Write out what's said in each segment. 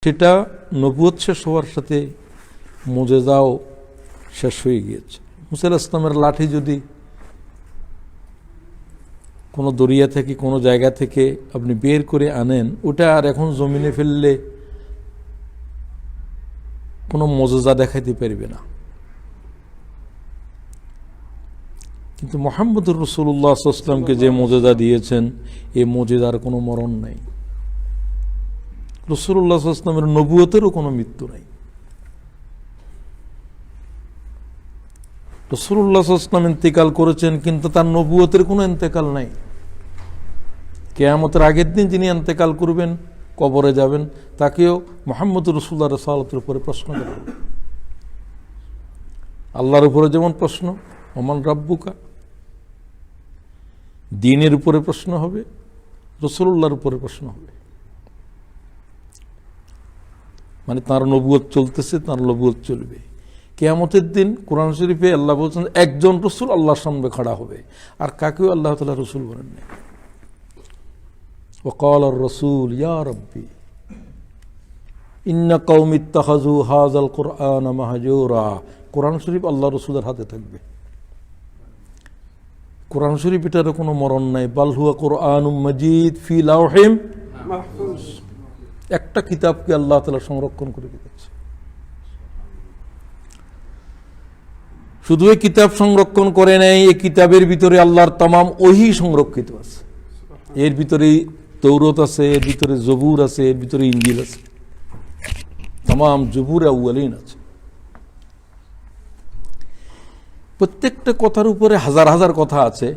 সেটা নবুয়ত শেষ হওয়ার সাথে মুজেজাও শেষ হয়ে গিয়েছে। মুসা আলাইহিস সালামের লাঠি যদি কোনো দরিয়া থেকে কোনো জায়গা থেকে আপনি বের করে আনেন, ওটা আর এখন জমিনে ফেললে কোনো মুজেজা দেখাইতে পারবে না। কিন্তু মুহাম্মদুর রাসূলুল্লাহ সাল্লাল্লাহু আলাইহি ওয়াসাল্লামকে যে মুজেজা দিয়েছেন, এই মুজেজার কোনো মরণ নাই। রাসূলুল্লাহ সাল্লাল্লাহু আলাইহি ওয়াসাল্লামের নবুয়তেরও কোনো মৃত্যু নাই। রাসূলুল্লাহ সাল্লাল্লাহু আলাইহি ওয়াসাল্লাম ইন্তেকাল করেছেন, কিন্তু তার নবুয়তের কোনো ইন্তেকাল নাই। কিয়ামতের আগের দিন যিনি ইন্তেকাল করবেন, কবরে যাবেন, তাকেও মুহাম্মদুর রাসূলুল্লাহ রাসালাতের উপরে প্রশ্ন করা হবে। আল্লাহর উপরে যেমন প্রশ্ন, ওমান রাব্বুকা, দ্বীনের উপরে প্রশ্ন হবে, রাসূলুল্লাহর উপরে প্রশ্ন হবে। মানে তার নবুয়ত চলতেছে, তার নবুয়ত চলবে। কিয়ামতের দিন কোরআন শরীফে আল্লাহ বলছেন একজন রসুল আল্লাহর সামনে খাড়া হবে, আর কাকেও আল্লাহ তাআলা রসুল বলেন না। ওয়াকাল আর রসুল ইয়া রব্বি ইন্না কওমি ইত্তাখাযু হাযাল কুরআনা মাহজুরা। কোরআন শরীফ আল্লাহ রসুলের হাতে থাকবে। কোরআন শরীফ এটার কোনো মরণ নাই। বাল হুয়া কুরআনুম মাজিদ ফি লাওহিম মাহফুজ। একটা কিতাবকে আল্লাহ তাআলা সংরক্ষণ করে রেখেছে। শুধু এই কিতাব সংরক্ষণ করে নাই, এই কিতাবের ভিতরে আল্লাহর তামাম ওহী সংরক্ষিত আছে। এর ভিতরে তৌরাত আছে, এর ভিতরে জবুর আছে, এর ভিতরে ইনজিল আছে, তামাম জবুর আউয়ালিন আছে। প্রত্যেকটা কথার উপরে হাজার হাজার কথা আছে।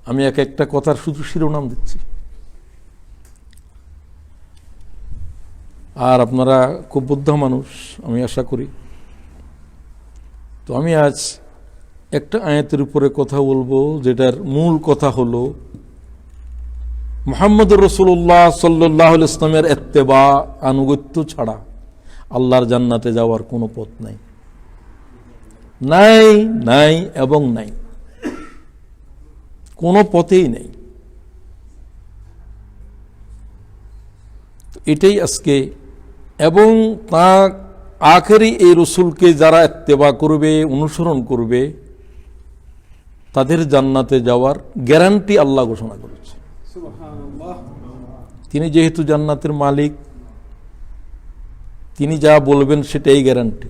আমি এক একটা কথার শুধু শিরোনাম দিচ্ছি। আর আপনারা খুব বুদ্ধ মানুষ, আমি আশা করি। তো আমি আজ একটা আয়াতের উপরে কথা বলবো, যেটার মূল কথা হলো মুহাম্মদুর রাসূলুল্লাহ সাল্লাল্লাহু আলাইহি ওয়াসাল্লামের ইত্তেবা, আনুগত্য ছাড়া আল্লাহর জান্নাতে যাওয়ার কোনো পথ নাই, নাই, নাই এবং নাই, কোনো পথেই নেই। এটাই আজকে, এবং তা আখেরি এই রসুলকে যারা ইত্তেবা করবে, অনুসরণ করবে, তাদের জান্নাতে যাওয়ার গ্যারান্টি আল্লাহ ঘোষণা করেছে। তিনি যেহেতু জান্নাতের মালিক, তিনি যা বলবেন সেটাই গ্যারান্টি।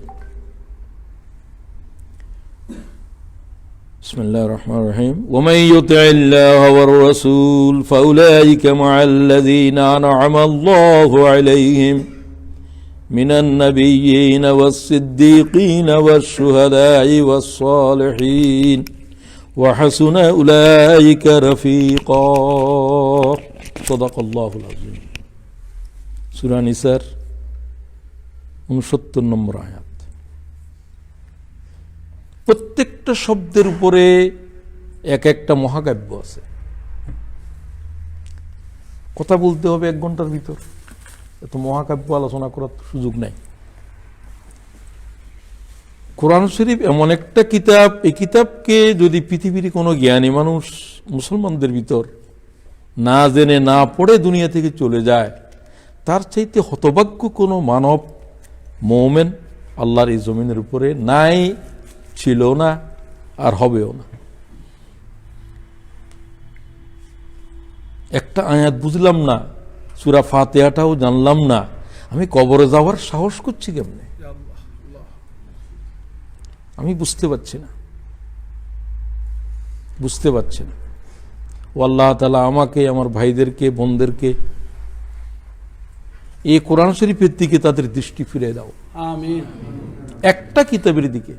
বিসমিল্লাহির রহমানির রহিম। ওয়া মান ইউতি'িল্লাহ ওয়ার রাসূল ফাউলাইকা মা'আল্লাযীনা আন'আমা আল্লাহু আলাইহিম মিনান নাবিয়্যিনা ওয়াস-সিদ্দীকিনা ওয়াশ-শুহাদা'i ওয়াস-সালিহিন ওয়া হাসুনা উলাইকা রাফীকা। সাদাকাল্লাহুল আযীম। সূরা নিসার 69 নম্বর আয়াত। প্রত্যেকটা শব্দের উপরে এক একটা মহাকাব্য আছে। কথা বলতে হবে 1 ঘন্টার ভিতর, এত মহাকাব্য আলোচনা করার সুযোগ নাই। কোরআন শরীফ এমন একটা কিতাব, এই কিতাবকে যদি পৃথিবীর কোনো জ্ঞানী মানুষ মুসলমানদের ভিতর না জেনে না পড়ে দুনিয়া থেকে চলে যায়, তার চাইতে হতভাগ্য কোনো মানব মুমিন আল্লাহর এই জমিনের উপরে নাই, ছিল না, আর হবেও না। একটা আয়াত বুঝলাম না, সূরা ফাতিহাটাও জানলাম না, আমি কবরে যাওয়ার সাহস করছি কেমনে? আমি বুঝতে পারছি না, বুঝতে পারছি না। ও আল্লাহ তাআলা আমাকে, আমার ভাইদেরকে, বোনদেরকে এই কোরআন শরীফের দিকে তাদের দৃষ্টি ফিরে দাও, আমিন। একটা কিতাবের দিকে,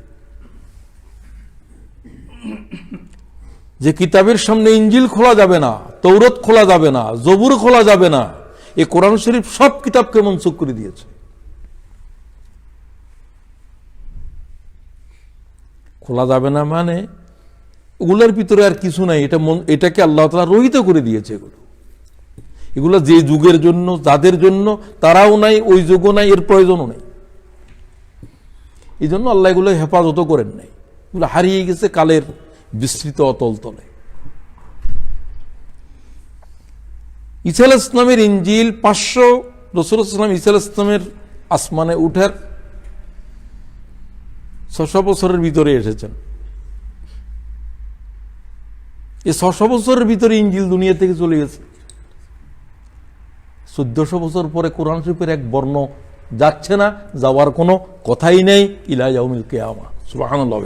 যে কিতাবের সামনে ইনজিল খোলা যাবে না, তৌরাত খোলা যাবে না, জবুর খোলা যাবে না, এই কোরআন শরীফ সব কিতাবকে মনসুখ করে দিয়েছে। খোলা যাবে না মানে ওগুলোর ভিতরে আর কিছু নাই, এটাকে আল্লাহ তাআলা রহিত করে দিয়েছে। এগুলো যে যুগের জন্য, যাদের জন্য, তারাও নাই, ওই যুগও নাই, এর প্রয়োজনও নেই। এই জন্য আল্লাহ এগুলো হেফাজত করেন নাই, এগুলো হারিয়ে গেছে কালের বিস্তৃত অতল তলে। ঈসা আলাইহিস সালামের ইনজিল 500, রাসূলুল্লাহ সাল্লাল্লাহু আলাইহি ওয়াসাল্লাম ঈসা আলাইহিস সালামের আসমানে উঠার 600 বছরের ভিতরে এসেছেন। এই 600 বছরের ভিতরে ইনজিল দুনিয়া থেকে চলে গেছে। 1400 বছর পরে কোরআন শরীফের এক বর্ণ যাচ্ছে না, যাওয়ার কোনো কথাই নেই। ইলা ইয়াউমিল কিয়ামা, সুবহানাল্লাহ।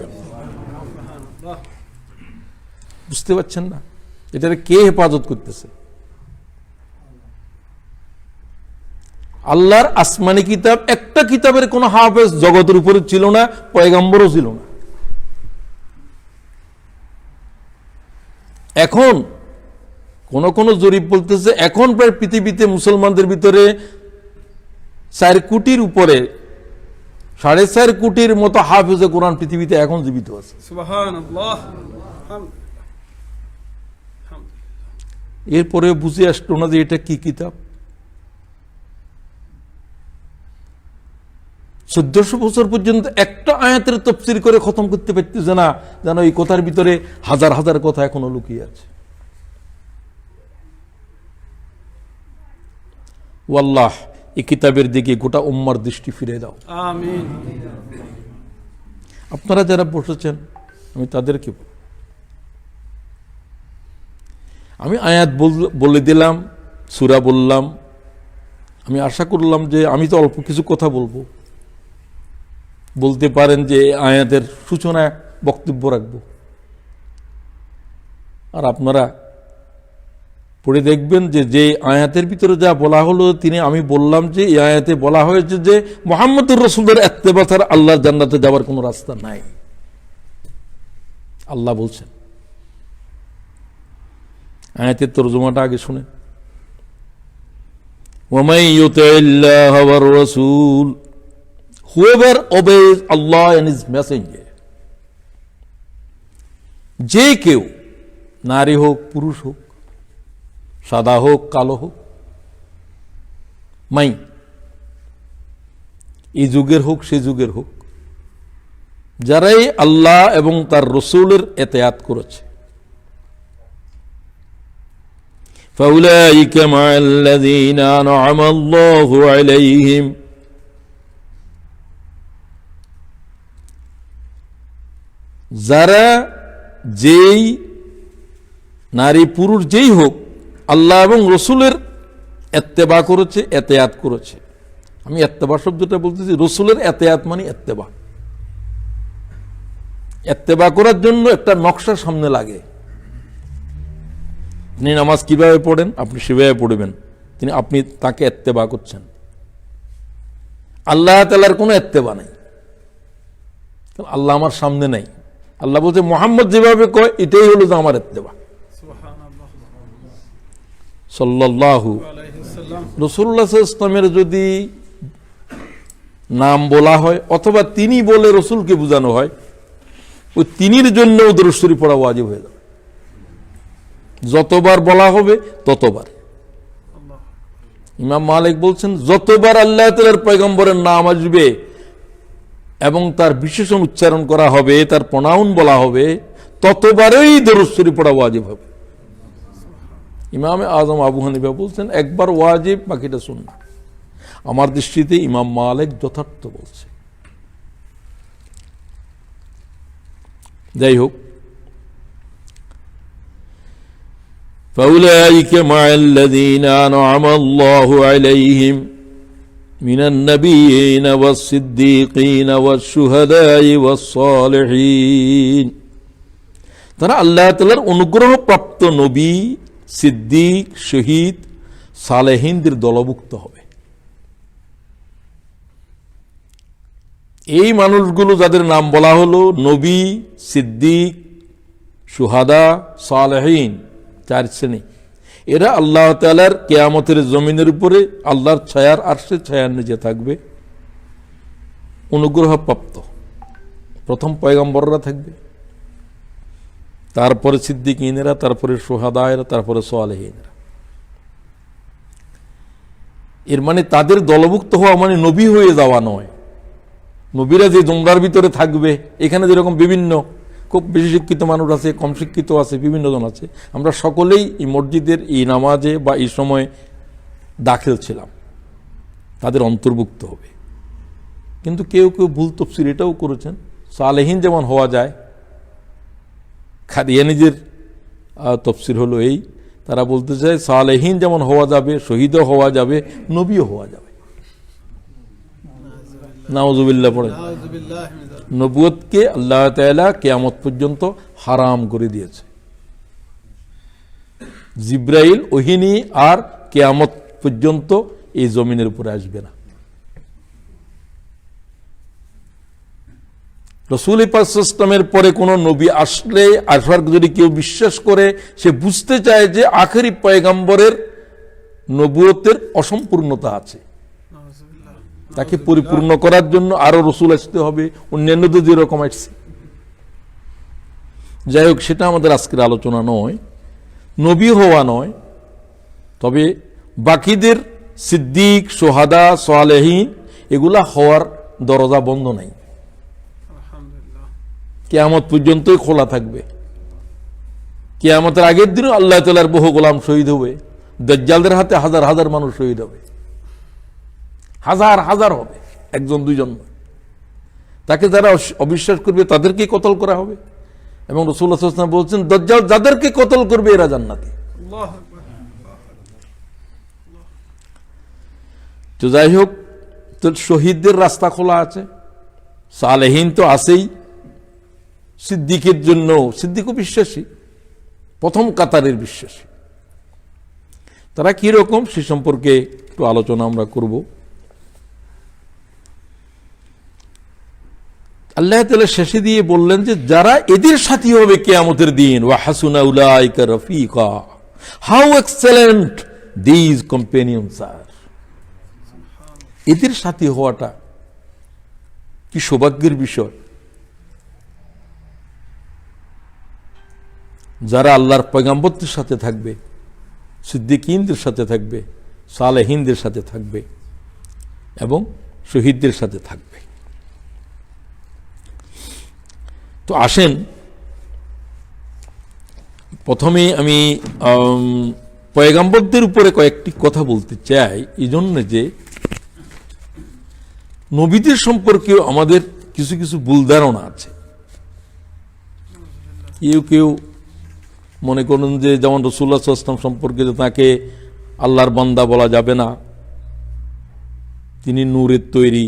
বুঝতে পারছেন না এটার কে হেফাজত করতেছে? আল্লাহর আসমানি কিতাব, একটা কিতাবের কোনো হাফেজ জগতের উপরে ছিল না, পয়গম্বরও ছিল না। এখন কোন জরিপ বলতেছে এখন প্রায় পৃথিবীতে মুসলমানদের ভিতরে 4 কোটির উপরে, 4.5 কোটির মতো হাফেজে কোরআন পৃথিবীতে এখন জীবিত আছে। সুবহানাল্লাহ। এরপরে বুঝে আসলো না যে এটা কি কিতাব। 1400 বছর পর্যন্ত একটা আয়াতের তাফসীর করে খতম করতে পারতেছে না, যেন এই কথার ভিতরে হাজার হাজার কথা এখনো লুকিয়ে আছে। ওয়াল্লাহ, এই কিতাবের দিকে গোটা উম্মার দৃষ্টি ফিরে দাও। আমিন। আপনারা যারা বসেছেন, আমি তাদেরকে আমি আয়াত বলে দিলাম, সূরা বললাম। আমি আশা করলাম যে আমি তো অল্প কিছু কথা বলবো, বলতে পারেন যে আয়াতের সূচনা বক্তব্য রাখবো, আর আপনারা পড়ে দেখবেন যে যে আয়াতের ভিতরে যা বলা হলো, আমি বললাম যে এই আয়াতে বলা হয়েছে যে মুহাম্মদুর রাসূলের ইত্তেবা ছাড়া আল্লাহর জান্নাতে যাওয়ার কোনো রাস্তা নাই। আল্লাহ বলছেন। আয়াতের তরজমাটা আগে শুনেন। ওয়ামান ইউতিল্লাহ ওয়ার রাসূল, whoever obeys Allah and his messenger, যে কেউ, নারী হোক পুরুষ হোক, সাদা হোক কালো হোক, মাই এই যুগের হোক সে যুগের হোক, যারাই আল্লাহ এবং তার রসুলের ইতাআত করেছে, ফাউলাইকা মা'আল্লাযীনা আন'আমা আল্লাহু আলাইহিম, যারা যেই নারী পুরুষ যেই হোক আল্লাহ এবং রসুলের ইত্তেবা করেছে, ইতাআত করেছে। আমি ইত্তেবা শব্দটা বলতেছি, রসুলের ইতাআত মানে ইত্তেবা। ইত্তেবা করার জন্য একটা নকশা সামনে লাগে। তিনি নামাজ কিভাবে পড়েন আপনি সেভাবে পড়বেন, আপনি তাকে ইত্তেবা করছেন। আল্লাহ তাআলার কোনো ইত্তেবা নাই, আল্লাহ আমার সামনে নাই। আল্লাহ বলছে মুহাম্মদ যেভাবে কয় এটাই হলো যে আমার ইত্তেবা। সাল্লাল্লাহু আলাইহি ওয়াসাল্লাম। রাসূলুল্লাহ সাল্লাল্লাহু আলাইহি ওয়াসাল্লামের যদি নাম বলা হয় অথবা তিনি বলে রসুলকে বোঝানো হয়, ওই তিনির জন্য দরুদ শরীফ পড়া ওয়াজিব হয়ে যাবে। যতবার বলা হবে ততবার। ইমাম মালিক বলছেন যতবার আল্লাহ তাআলার পয়গম্বরের নাম আসবে এবং তার বিশেষণ উচ্চারণ করা হবে, তার প্রনাউন বলা হবে, ততবারই দরুদ শরীফ পড়া ওয়াজিব হবে। ইমাম আজম আবু হানিফা বলছেন একবার ওয়াজিব, বাকিটা সুন্নাহ। আমার দৃষ্টিতে ইমাম মালিক যথার্থ বলছে। যাই হোক, ফাউলাইকা মা'আল্লাযীনা আন'আমা আল্লাহু আলাইহিম মিনান নাবিয়্যিনা ওয়াস-সিদ্দীকিনা ওয়াশ-শুহাদা'i ওয়াস-সালিহিন, তারা আল্লাহ তাআলার অনুগ্রহপ্রাপ্ত নবী, সিদ্দিক, শহীদ, সালেহিনদের দলভুক্ত হবে। এই মানুষগুলো যাদের নাম বলা হলো, নবী, সিদ্দিক, শুহাদা, সালেহিন, 4 শ্রেণী। এরা আল্লাহ তাআলার কিয়ামতের জমিনের উপরে আল্লাহর ছায়ার আরশে ছায়ার নিচে থাকবে, অনুগ্রহপ্রাপ্ত। প্রথম পয়গম্বররা থাকবে, তারপরে সিদ্দিকিনেরা, তারপরে শুহাদায়েরা, তারপরে সালেহিনরা। এর মানে তাদের দলভুক্ত হওয়া মানে নবী হয়ে যাওয়া নয়। নবীরা যে জুমরার ভিতরে থাকবে, এখানে যেরকম বিভিন্ন খুব বেশি শিক্ষিত মানুষ আছে, কম শিক্ষিত আছে, বিভিন্ন জন আছে, আমরা সকলেই এই মসজিদের এই নামাজে বা এই সময় দাখিল ছিলাম, তাদের অন্তর্ভুক্ত হবে। কিন্তু কেউ কেউ ভুল তফসির এটাও করেছেন, সালেহীন যেমন হওয়া যায়। খাদিয়ানিজের তফসির হলো এই, তারা বলতে চায় সালেহীন যেমন হওয়া যাবে, শহীদও হওয়া যাবে, নবীও হওয়া যাবে। নাউজুবিল্লাহ পড়ে। নবুয়তকে আল্লাহ তাআলা কিয়ামত পর্যন্ত হারাম করে দিয়েছে। জিব্রাইল ওহিনী আর কিয়ামত পর্যন্ত এই জমিনের উপরে আসবে না। রাসূল পাক সাল্লাল্লাহু আলাইহি ওয়াসাল্লামের পরে কোন নবী আসলে আসার যদি কেউ বিশ্বাস করে, সে বুঝতে চায় যে আখেরি পয়গম্বরের নবুয়তের অসম্পূর্ণতা আছে, তাকে পরিপূর্ণ করার জন্য আরো রসুল আসতে হবে, অন্যান্যদের যেরকম আসছে। যাই হোক, সেটা আমাদের আজকের আলোচনা নয়, নবী হওয়া নয়। তবে বাকিদের সিদ্দিক, সোহাদা, সালেহীন এগুলা হওয়ার দরজা বন্ধ নাই, কিয়ামত পর্যন্তই খোলা থাকবে। কিয়ামতের আগের দিনও আল্লাহ তাআলার বহু গোলাম শহীদ হবে, দাজ্জালদের হাতে হাজার হাজার মানুষ শহীদ হবে, হাজার হাজার হবে, একজন দুইজন নয়। তাকে যারা অবিশ্বাস করবে তাদেরকে কতল করা হবে, এবং রাসূলুল্লাহ সাল্লাল্লাহু আলাইহি ওয়াসাল্লাম বলছেন দাজ্জাল যাদেরকে কতল করবে এরা জান্নাতি। তো যাই হোক, তো শহীদদের রাস্তা খোলা আছে, সালেহীন তো আছেই। সিদ্দিকের জন্য, সিদ্দিকও বিশ্বাসী, প্রথম কাতারের বিশ্বাসী। তারা কি রকম সে সম্পর্কে একটু আলোচনা আমরা করব। আল্লাহ তাআলা শেষে দিয়ে বললেন যে যারা এদের সাথী হবে কিয়ামতের দিন, ওয়া হাসুনা উলাইকা রাফিকা, হাউ এক্সেলেন্ট দিস কম্পেনিয়নস আর। এদের সাথী হওয়াটা কি সৌভাগ্যের বিষয়। যারা আল্লাহর পয়গম্বরদের সাথে থাকবে, সিদ্দিকীনদের সাথে থাকবে, সালেহীনদের সাথে থাকবে এবং শহীদদের সাথে থাকবে। তো আসেন, প্রথমে আমি পয়গম্বরদের উপরে কয়েকটি কথা বলতে চাই, এই জন্য যে নবীদের সম্পর্কেও আমাদের কিছু কিছু ভুল ধারণা আছে। কেউ কেউ মনে করুন যে যেমন রাসূলুল্লাহ সাল্লাল্লাহু আলাইহি ওয়াসাল্লাম সম্পর্কে যে তাকে আল্লাহর বান্দা বলা যাবে না, তিনি নূরের তৈরি,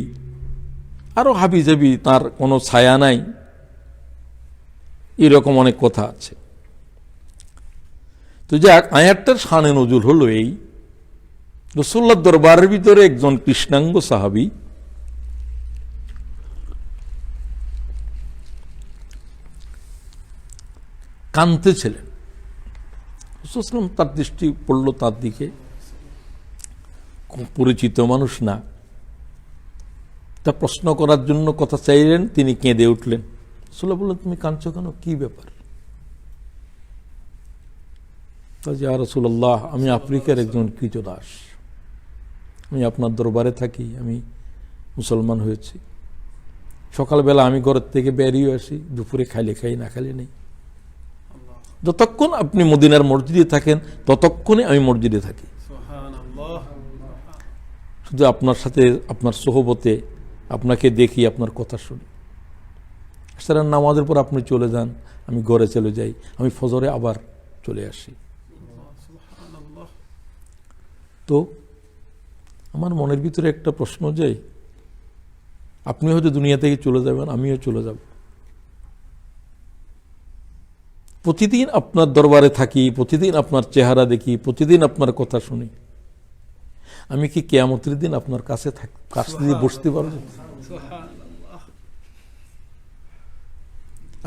আরো হাবি জাবি, তার কোনো ছায়া নাই, এরকম অনেক কথা আছে। তো যাক, আয়াতটার শানে নজুল হলো এই, রাসূলুল্লাহর দরবারের ভিতরে একজন কৃষ্ণাঙ্গ সাহাবী কাঁদতেছিলেন। রাসূল সাল্লাল্লাহু আলাইহি ওয়াসাল্লাম তার দৃষ্টি পড়ল তার দিকে, খুব পরিচিত মানুষ না, তা প্রশ্ন করার জন্য কথা চাইলেন, তিনি কেঁদে উঠলেন। রাসূলুল্লাহ বললেন, তুমি কাঁদছো কেন, কি ব্যাপার? ইয়া রাসূলুল্লাহ, আমি আফ্রিকার একজন কৃতদাস, আমি আপনার দরবারে থাকি, আমি মুসলমান হয়েছি। সকালবেলা আমি ঘরের থেকে বেরিয়ে আসি, দুপুরে খাইলে খাই, না খাইলে নেই। যতক্ষণ আপনি মদিনার মসজিদে থাকেন ততক্ষণে আমি মসজিদে থাকি, শুধু আপনার সাথে, আপনার সোহবতে আপনাকে দেখি, আপনার কথা শুনি। সারা নামাজের পর আপনি চলে যান, আমি ঘরে চলে যাই, আমি ফজরে আবার চলে আসি। তো আমার মনের ভিতরে একটা প্রশ্ন, যে আপনি হয়তো দুনিয়া থেকে চলে যাবেন, আমিও চলে যাব, প্রতিদিন আপনার দরবারে থাকি, প্রতিদিন আপনার চেহারা দেখি, প্রতিদিন আপনার কথা শুনি, আমি কি কিয়ামতের দিন আপনার কাছে দিয়ে বসতে পারবো?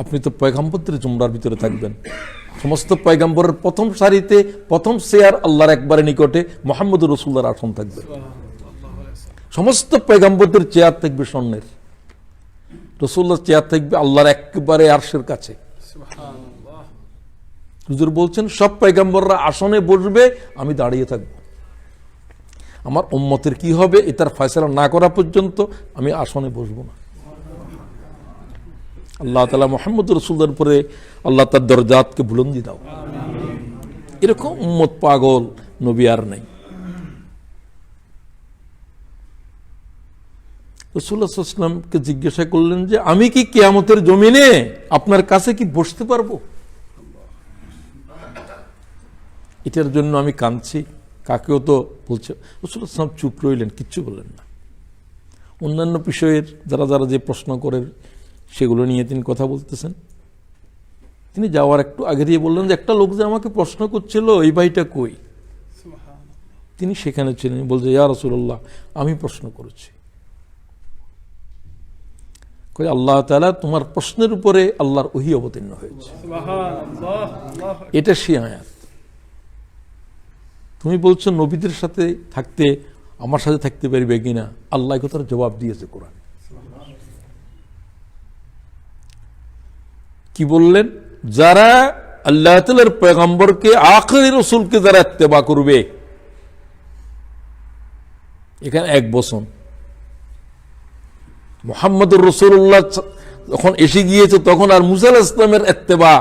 আপনি তো পয়গম্বরদের জুমরার ভিতরে থাকবেন, সমস্ত পয়গম্বরের প্রথম সারিতে, প্রথম চেয়ার আল্লাহর একবারে নিকটে মুহাম্মদুর রাসূলুল্লাহর আসন থাকবে। সমস্ত পয়গম্বরদের চেয়ার থাকবে স্বর্ণের, রাসূলুল্লাহর চেয়ার থাকবে আল্লাহর একবারে আরশের কাছে। হুজুর বলছেন, সব পয়গম্বররা আসনে বসবে, আমি দাঁড়িয়ে থাকব। আমার উম্মতের কি হবে এটার ফয়সালা না করা পর্যন্ত আমি আসনে বসবো না। আল্লাহ তাআলা মুহাম্মদুর রাসূলুল্লাহর উপরে আল্লাহ তার দরজাতকে বুলন্দি দাও। এরকম উম্মত পাগল নবী আর নাই। রাসূলুল্লাহ সাল্লাল্লাহু আলাইহি ওয়াসাল্লামকে জিজ্ঞাসা করলেন যে আমি কি কিয়ামতের জমিনে আপনার কাছে কি বসতে পারবো? এটার জন্য আমি কাঁদছি, কাকেও তো বলছে। রাসূলুল্লাহ সাল্লাল্লাহু আলাইহি ওয়াসাল্লাম চুপ রইলেন, কিচ্ছু বললেন না। অন্যান্য বিষয়ের যারা যারা যে প্রশ্ন করেন সেগুলো নিয়ে তিনি কথা বলতেছেন। তিনি যাওয়ার একটু আগে দিয়ে বললেন যে একটা লোক যে আমাকে প্রশ্ন করছিল এই ভাইটা কই? তিনি সেখানে ছিলেন, বলছে ইয়া রাসূলুল্লাহ আমি প্রশ্ন করেছি। কই আল্লাহ তাআলা তোমার প্রশ্নের উপরে আল্লাহর ওহী অবতীর্ণ হয়েছে, এটা সেই আয়াত। তুমি বলছো নবীদের সাথে থাকতে আমার সাথে থাকতে পারবে কিনা, আল্লাহ কথার জবাব দিয়েছে কোরআন। কি বললেন? যারা আল্লাহ তাআলার পয়গম্বরকে আখিরি রাসূলকে যারা ইত্তেবা করবে, এখানে এক বচন, মুহাম্মদুর রাসূলুল্লাহ যখন এসে গিয়েছে তখন আর মুসা আলাইহিস সালামের ইত্তেবা,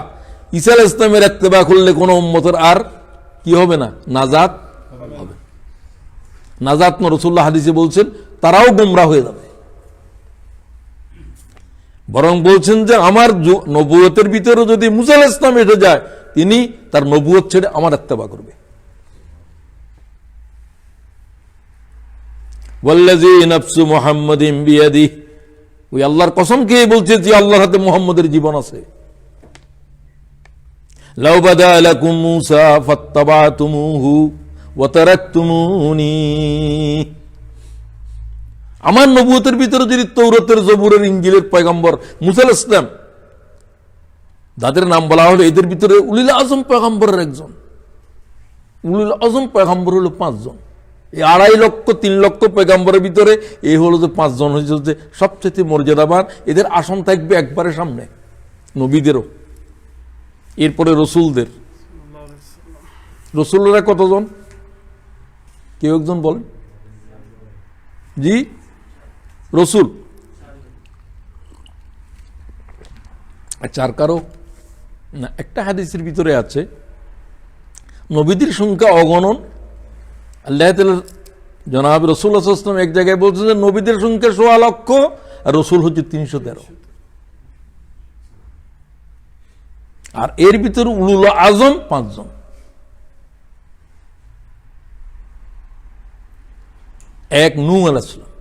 ঈসা আলাইহিস সালামের ইত্তেবা করলে কোনো উম্মতের আর কি হবে না, নাজাত হবে। নাজাত না, রাসূলুল্লাহ হাদিসে বলছেন তারাও গোমরা হয়ে যাবে। বরং বলছেন যে আমার নবুয়তের ভিতরে যদি মুসা আলাইহিস সালাম এসে যায়, তিনি তার নবুয়ত ছেড়ে আমার ইত্তেবা করবে। ওয়াল্লাযী নাফসু মুহাম্মাদিন বিয়াদিহি, ওই আল্লাহর কসম খেয়ে বলছে যে আল্লাহর হাতে মুহাম্মদের জীবন আছে। লাউ বাদা লাকুম মূসা ফাত্তাবাতুমুহু ওয়া তারাকতুমুনি, আমার নবুয়তের ভিতরে যদি তৌরাতের, জবুরের, ইনজিলের পয়গম্বর মূসা আলাইহিস সালাম, যাদের নাম বলা হলো এদের ভিতরে উলিল আযম পয়গম্বরের একজন। উলিল আযম পয়গম্বর হলো 5 জন। এই 2.5 লক্ষ 3 লক্ষ পয়গম্বরের ভিতরে এই হলো যে 5 জন হয়েছে যে সবচেয়ে মর্যাদাবান। এদের আসন থাকবে একবারে সামনে, নবীদেরও। এরপরে রসুলদের, রসুলরা কতজন? কেউ একজন বলেন। জি, রসুল 4 কারো না। একটা হাদিসের ভিতরে আছে নবীদের সংখ্যা অগণন। আল্লাহ তাআলা জনাব রাসূলুল্লাহ সাল্লাল্লাহু আলাইহি ওয়াসাল্লাম এক জায়গায় বলছেন যে নবীদের সংখ্যা 1.25 লক্ষ আর রসুল হচ্ছে 313। আর এর ভিতরে উলুল আযম 5 জন। এক নূহ আলাইহিস সালাম,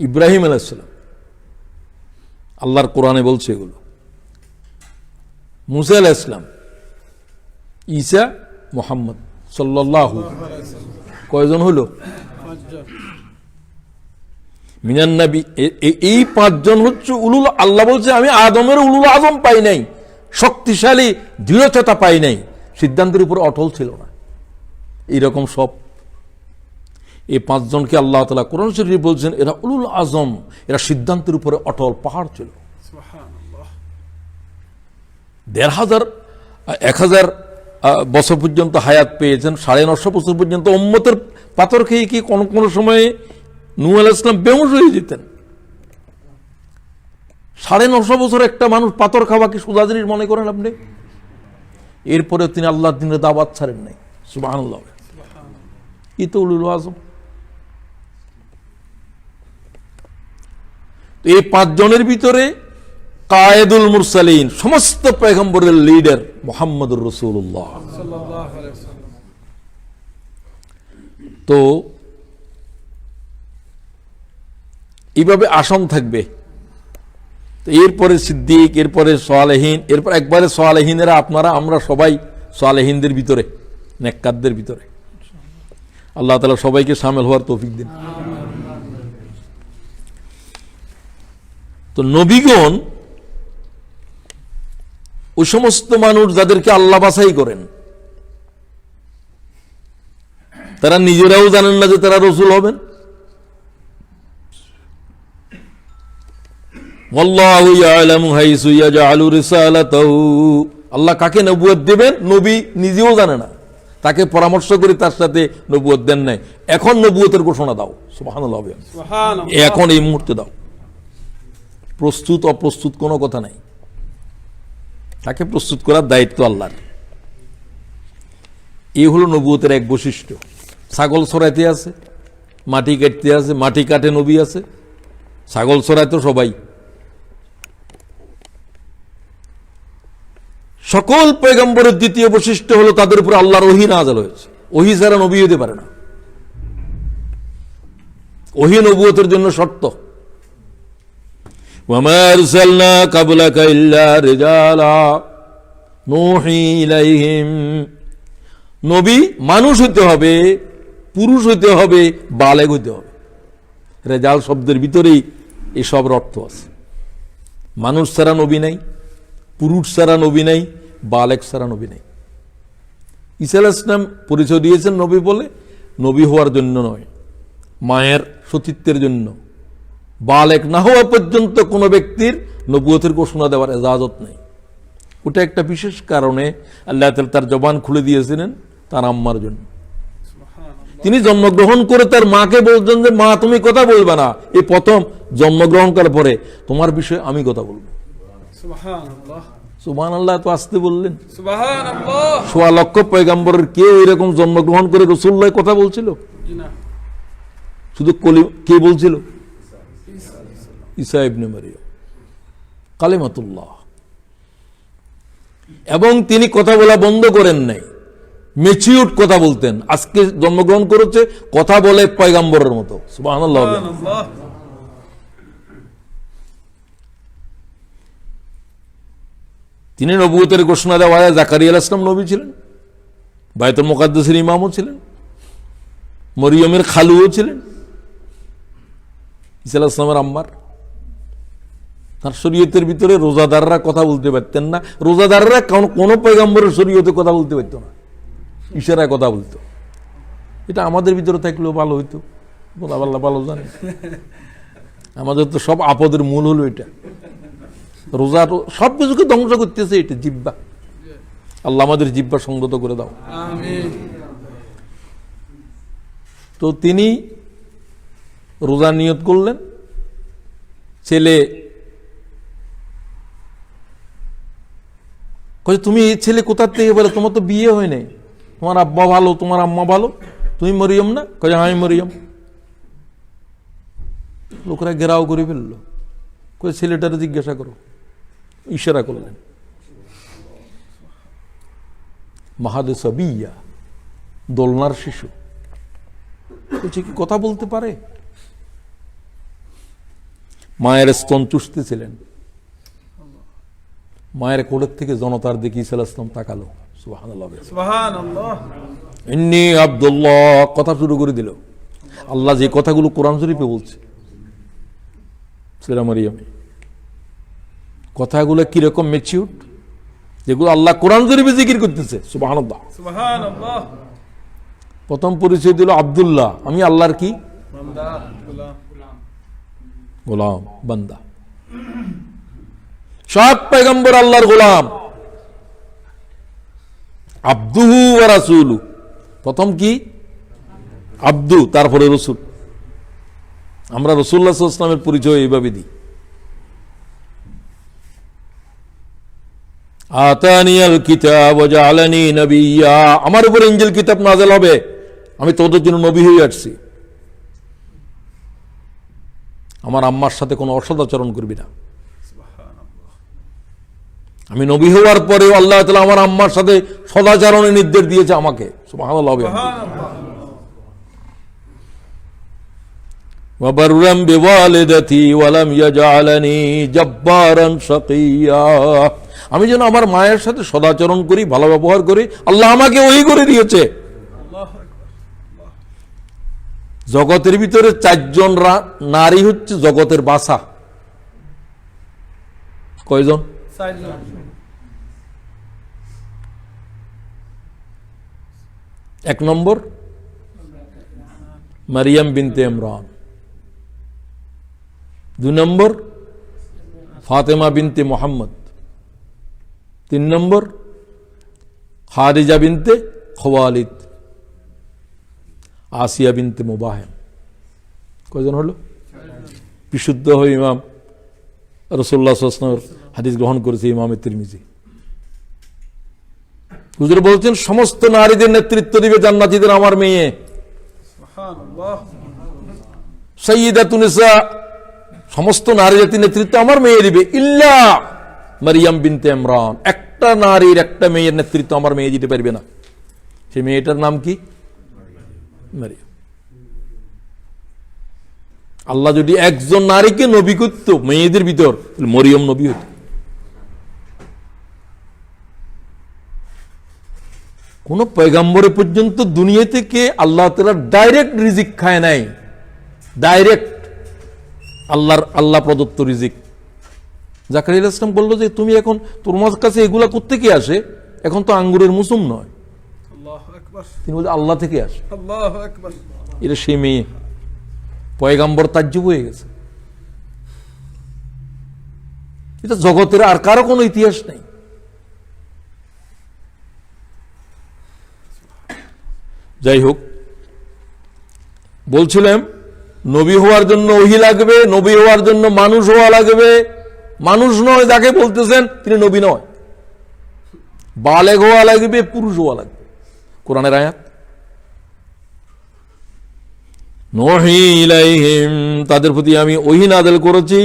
ইব্রাহিম আলাইহিস সালাম, আল্লাহর কোরআনে বলছে এগুলো। মুসা আলাইহিস সালাম, ঈসা, মুহাম্মদ সাল্লাল্লাহু আলাইহি ওয়াসাল্লাম। কয়জন হলো? 5 জন। মিনান নবী, এই 5 জন হচ্ছে উলুল। আল্লাহ বলছে আমি আদমের উলুল আযম পাই নাই, শক্তিশালী দৃঢ়তা পাই নাই, সিদ্ধান্তের উপর অটল ছিল না। এইরকম সব এই 5 জনকে আল্লাহ তাআলা কোরআন শরীফে বলছেন এরা উলুল আযম, এরা সিদ্ধান্তের উপরে অটল পাহাড় ছিল। সুবহানাল্লাহ। 1000 বছর পর্যন্ত হায়াত পেয়েছেন, 950 বছর পর্যন্ত উম্মতের পাথর খেয়ে কি কোন কোন সময়ে নূহ আলাইহিস সালাম বেহুশ হয়ে যেতেন। 950 বছর একটা মানুষ পাথর খাওয়া কি সোজা জিনিস মনে করেন আপনি? এরপরে তিনি আল্লাহর দ্বীনের দাওয়াত ছাড়েন নাই। সুবহানাল্লাহ। কি তো উলুল আযম। তো এই 5 জনের ভিতরে কায়েদুল মুরসালিন, সমস্ত পয়গম্বরের লিডার মুহাম্মদুর রাসূলুল্লাহ সাল্লাল্লাহু আলাইহি ওয়াসাল্লাম। তো এইভাবে আসন থাকবে। তো এরপরে সিদ্দিক, এরপরে সালেহীন, এরপর একবারে সালেহীনেরা আপনারা আমরা সবাই সালেহীনদের ভিতরে, নেককারদের ভিতরে। আল্লাহ তাআলা সবাইকে শামিল হওয়ার তৌফিক দিন। তো নবীগণ ওই সমস্ত মানুষ যাদেরকে আল্লাহ বাছাই করেন, তারা নিজেরাও জানেন না যে তারা রসুল হবেন। ওয়াল্লাহু ইয়ালামু হাইসু ইয়াজআলু রিসালাতাহু, আল্লাহ কাকে নবুয়ত দেবেন নবী নিজেও জানে না, তাকে পরামর্শ করে তার সাথে নবুয়ত দেন নাই। এখন নবুয়তের ঘোষণা দাও। সুবহানাল্লাহ। এখন এই মুহূর্তে দাও। প্রস্তুত অপ্রস্তুত কোনো কথা নাই, তাকে প্রস্তুত করার দায়িত্ব আল্লাহর। এই হলো নবুয়তের এক বৈশিষ্ট্য। ছাগল চড়াইতে আছে, মাটি কাটতে আছে, মাটি কাটে নবী আছে, ছাগল চড়ায় তো সবাই। সকল পয়গম্বরের দ্বিতীয় বৈশিষ্ট্য হলো তাদের উপর আল্লাহর ওহী নাযিল হয়েছে। ওহী ছাড়া নবী হতে পারে না। ওহী নবুয়তের জন্য শর্ত। ওয়ামা আরসালনা ক্বাবলাকা ইল্লা রিজালা নূহি ইলাইহিম। নবী মানুষ হইতে হবে, পুরুষ হইতে হবে, বালেগ হইতে হবে। রেজাল শব্দের ভিতরেই এসব অর্থ আছে। মানুষ ছাড়া নবী নাই, পুরুষ ছাড়া নবী নাই, বালেগ ছাড়া নবী নাই। ঈসা আলাইহিস সালাম পরিচয় দিয়েছেন নবী বলে, নবী হওয়ার জন্য নয়, মায়ের সতীত্বের জন্য। বালেগ না হওয়া পর্যন্ত কোনো ব্যক্তির নবুয়তের ঘোষণা দেওয়ার ইজাজত নেই। ওটা একটা বিশেষ কারণে আল্লাহ তাআলা তার জবান খুলে দিয়েছিলেন তার আম্মার জন্য। তিনি জন্মগ্রহণ করে তার মাকে বলছেন যে মা তুমি কথা বলবে না, এই প্রথম জন্মগ্রহণ করার পরে তোমার বিষয়ে আমি কথা বলবো। সুবহানাল্লাহ, তো আসতে বললেন। সোয়া লক্ষ পয়গম্বরের কেউ এরকম জন্মগ্রহণ করে রাসূলুল্লাহ কথা বলছিল? শুধু কে বলছিল? ঈসা ইবনে মারইয়াম কালিমাতুল্লাহ। এবং তিনি কথা বলা বন্ধ করেন নাই, ম্যাচিউরড কথা বলতেন। আজকে জন্মগ্রহণ করেছে, কথা বলে পয়গম্বরের মতো। সুবহানাল্লাহ। তিনি নবুয়তের ঘোষণা দেওয়া হয়। জাকারিয়া আলাইহিস সালাম নবী ছিলেন, বাইতুল মুকাদ্দাসের ইমামও ছিলেন, মরিয়মের খালুও ছিলেন, ঈসা আলাইহিস সালামের আম্মার। তার শরীয়তের ভিতরে রোজাদাররা কথা বলতে পারতেন না। রোজাদাররা কোনো পয়গম্বরের শরীয়তে কথা বলতে পারত না, ইশারায় কথা বলতো। এটা আমাদের ভিতরে থাকলেও ভালো হইতো, বলা আল্লাহ ভালো জানে। আমাদের তো সব আপদের মূল হলো এটা। রোজা সব কিছুকে ধ্বংস করতেছে এটা, জিহ্বা। আল্লাহ আমাদের জিহ্বা সংযত করে দাও। তো তিনি রোজা নিয়ত করলেন। ছেলে তুমি ছেলে কোথার থেকে বলে, তোমার তো বিয়ে হয় নাই, তোমার আব্বা ভালো, তোমার আম্মা ভালো, তুমি মরিয়ম না? কয়ে আমি মরিয়ম। লোকরা ঘেরাও করে ফেললো, কয়ে ছেলেটারে জিজ্ঞাসা করো। ইশারা করলেন, মাহাদে সাবিয়া, দোলনার শিশু। বলছে কি কথা বলতে পারে? মায়ের স্তন চুষতেছিলেন। মায়ের কোলের থেকে জনতার দিকে ঈসা আলাইহিস সালাম তাকালো। সুবহানাল্লাহ, সুবহানাল্লাহ। ইন্নী আব্দুল্লাহ কথা শুরু করে দিল। আল্লাহ যে কথাগুলো কোরআন শরীফে বলছে সূরা মারইয়ামে, কথাগুলো কিরকম ম্যাচিউরড, যেগুলো আল্লাহ কোরআন শরীফে জিকির করতেছে। সুবহানাল্লাহ, সুবহানাল্লাহ। প্রথম পরিচয় দিল আব্দুল্লাহ, আমি আল্লাহর কি বান্দা, গোলাম, বান্দা। সব পয়গম্বর আল্লাহর গোলাম। আব্দুহু ওয়া রাসূলু, প্রথম কি আব্দু, তারপরে রসুল। আমরা রাসূলুল্লাহ সাল্লাল্লাহু আলাইহি ওয়াসাল্লামের পরিচয় এইভাবে দিই। আতানিয়াল কিতাব ওয়া জাআলানি নাবিয়্যা, আমার উপর ইনজিল কিতাব নাযিল হবে, আমি তোদের জন্য নবী হয়ে আসছি। আমার আম্মার সাথে কোনো অসদাচরণ করবি না। আমি নবী হওয়ার পরেও আল্লাহ তাআলা আমার আম্মার সাথে সদাচরণের নির্দেশ দিয়েছে আমাকে। সুবহানাল্লাহ। ওয়া বাররাম বিওয়ালিদাতি ওয়া লাম ইয়াজআলানি জাব্বারান শাকিয়্যা, আমি যেন আমার মায়ের সাথে সদাচরণ করি, ভালো ব্যবহার করি, আল্লাহ আমাকে ওহী করে দিয়েছে। জগতের ভিতরে 4 জন নারী হচ্ছে জগতের বাসা। কয়জন? 4 জন। এক নম্বর মারিয়াম বিনতে ইমরান, 2 নম্বর ফাতেমা বিনতে মুহাম্মদ, 3 নম্বর খাদিজা বিনতে খুওয়াইলিদ, আসিয়া বিনতে মুবাহিম। কয়জন হলো? বিশুদ্ধ হয়ে ইমাম রাসূলুল্লাহ সাল্লাল্লাহু আলাইহি ওয়াসাল্লাম হাদিস গ্রহণ করেছে ইমাম তিরমিজি। হুজুর বলছেন সমস্ত নারীদের নেতৃত্ব দিবে জান্নাতীদের আমার মেয়ে। সুবহানাল্লাহ। সাইয়্যিদাতুন নিসা, সমস্ত নারী জাতির নেতৃত্ব আমার মেয়ে দিবে, ইল্লা মারিয়াম বিনতে ইমরান, একটা নারীর একটা মেয়ের নেতৃত্ব আমার মেয়ে দিতে পারবে না। সেই মেয়েটার নাম কি? মারিয়াম। আল্লাহ যদি একজন নারীকে নবী করত মেয়েদের ভিতর, মরিয়ম নবী হতো। কোন পয়গম্বরে পর্যন্ত দুনিয়া থেকে আল্লাহ তাআলা ডাইরেক্ট রিজিক খায় নাই, ডাইরেক্ট আল্লাহ প্রদত্ত রিজিক। জাকারিয়া আলাইহিস সালাম বলল যে তুমি এখন তোমার কাছে এগুলা কোত্থেকে আসে? এখন তো আঙ্গুরের মৌসুম নয়। আল্লাহু আকবার। তিনি বললেন আল্লাহ থেকে আসে। আল্লাহু আকবার। এটা সেই মেয়ে, পয়গম্বর তাজ্জুব হয়ে গেছে। এটা জগতের আর কারো কোনো ইতিহাস নেই। যাই হোক, বলছিলাম নবী হওয়ার জন্য ওহী লাগবে, নবী হওয়ার জন্য মানুষ হওয়া লাগবে। মানুষ নয় যাকে বলতেছেন তিনি নবী নয়। বালেগ হওয়া লাগবে, পুরুষ হওয়া লাগবে। কোরআনের আয়াত, নূহি ইলাইহিম, তাদের প্রতি আমি ওহী নাযিল করেছি,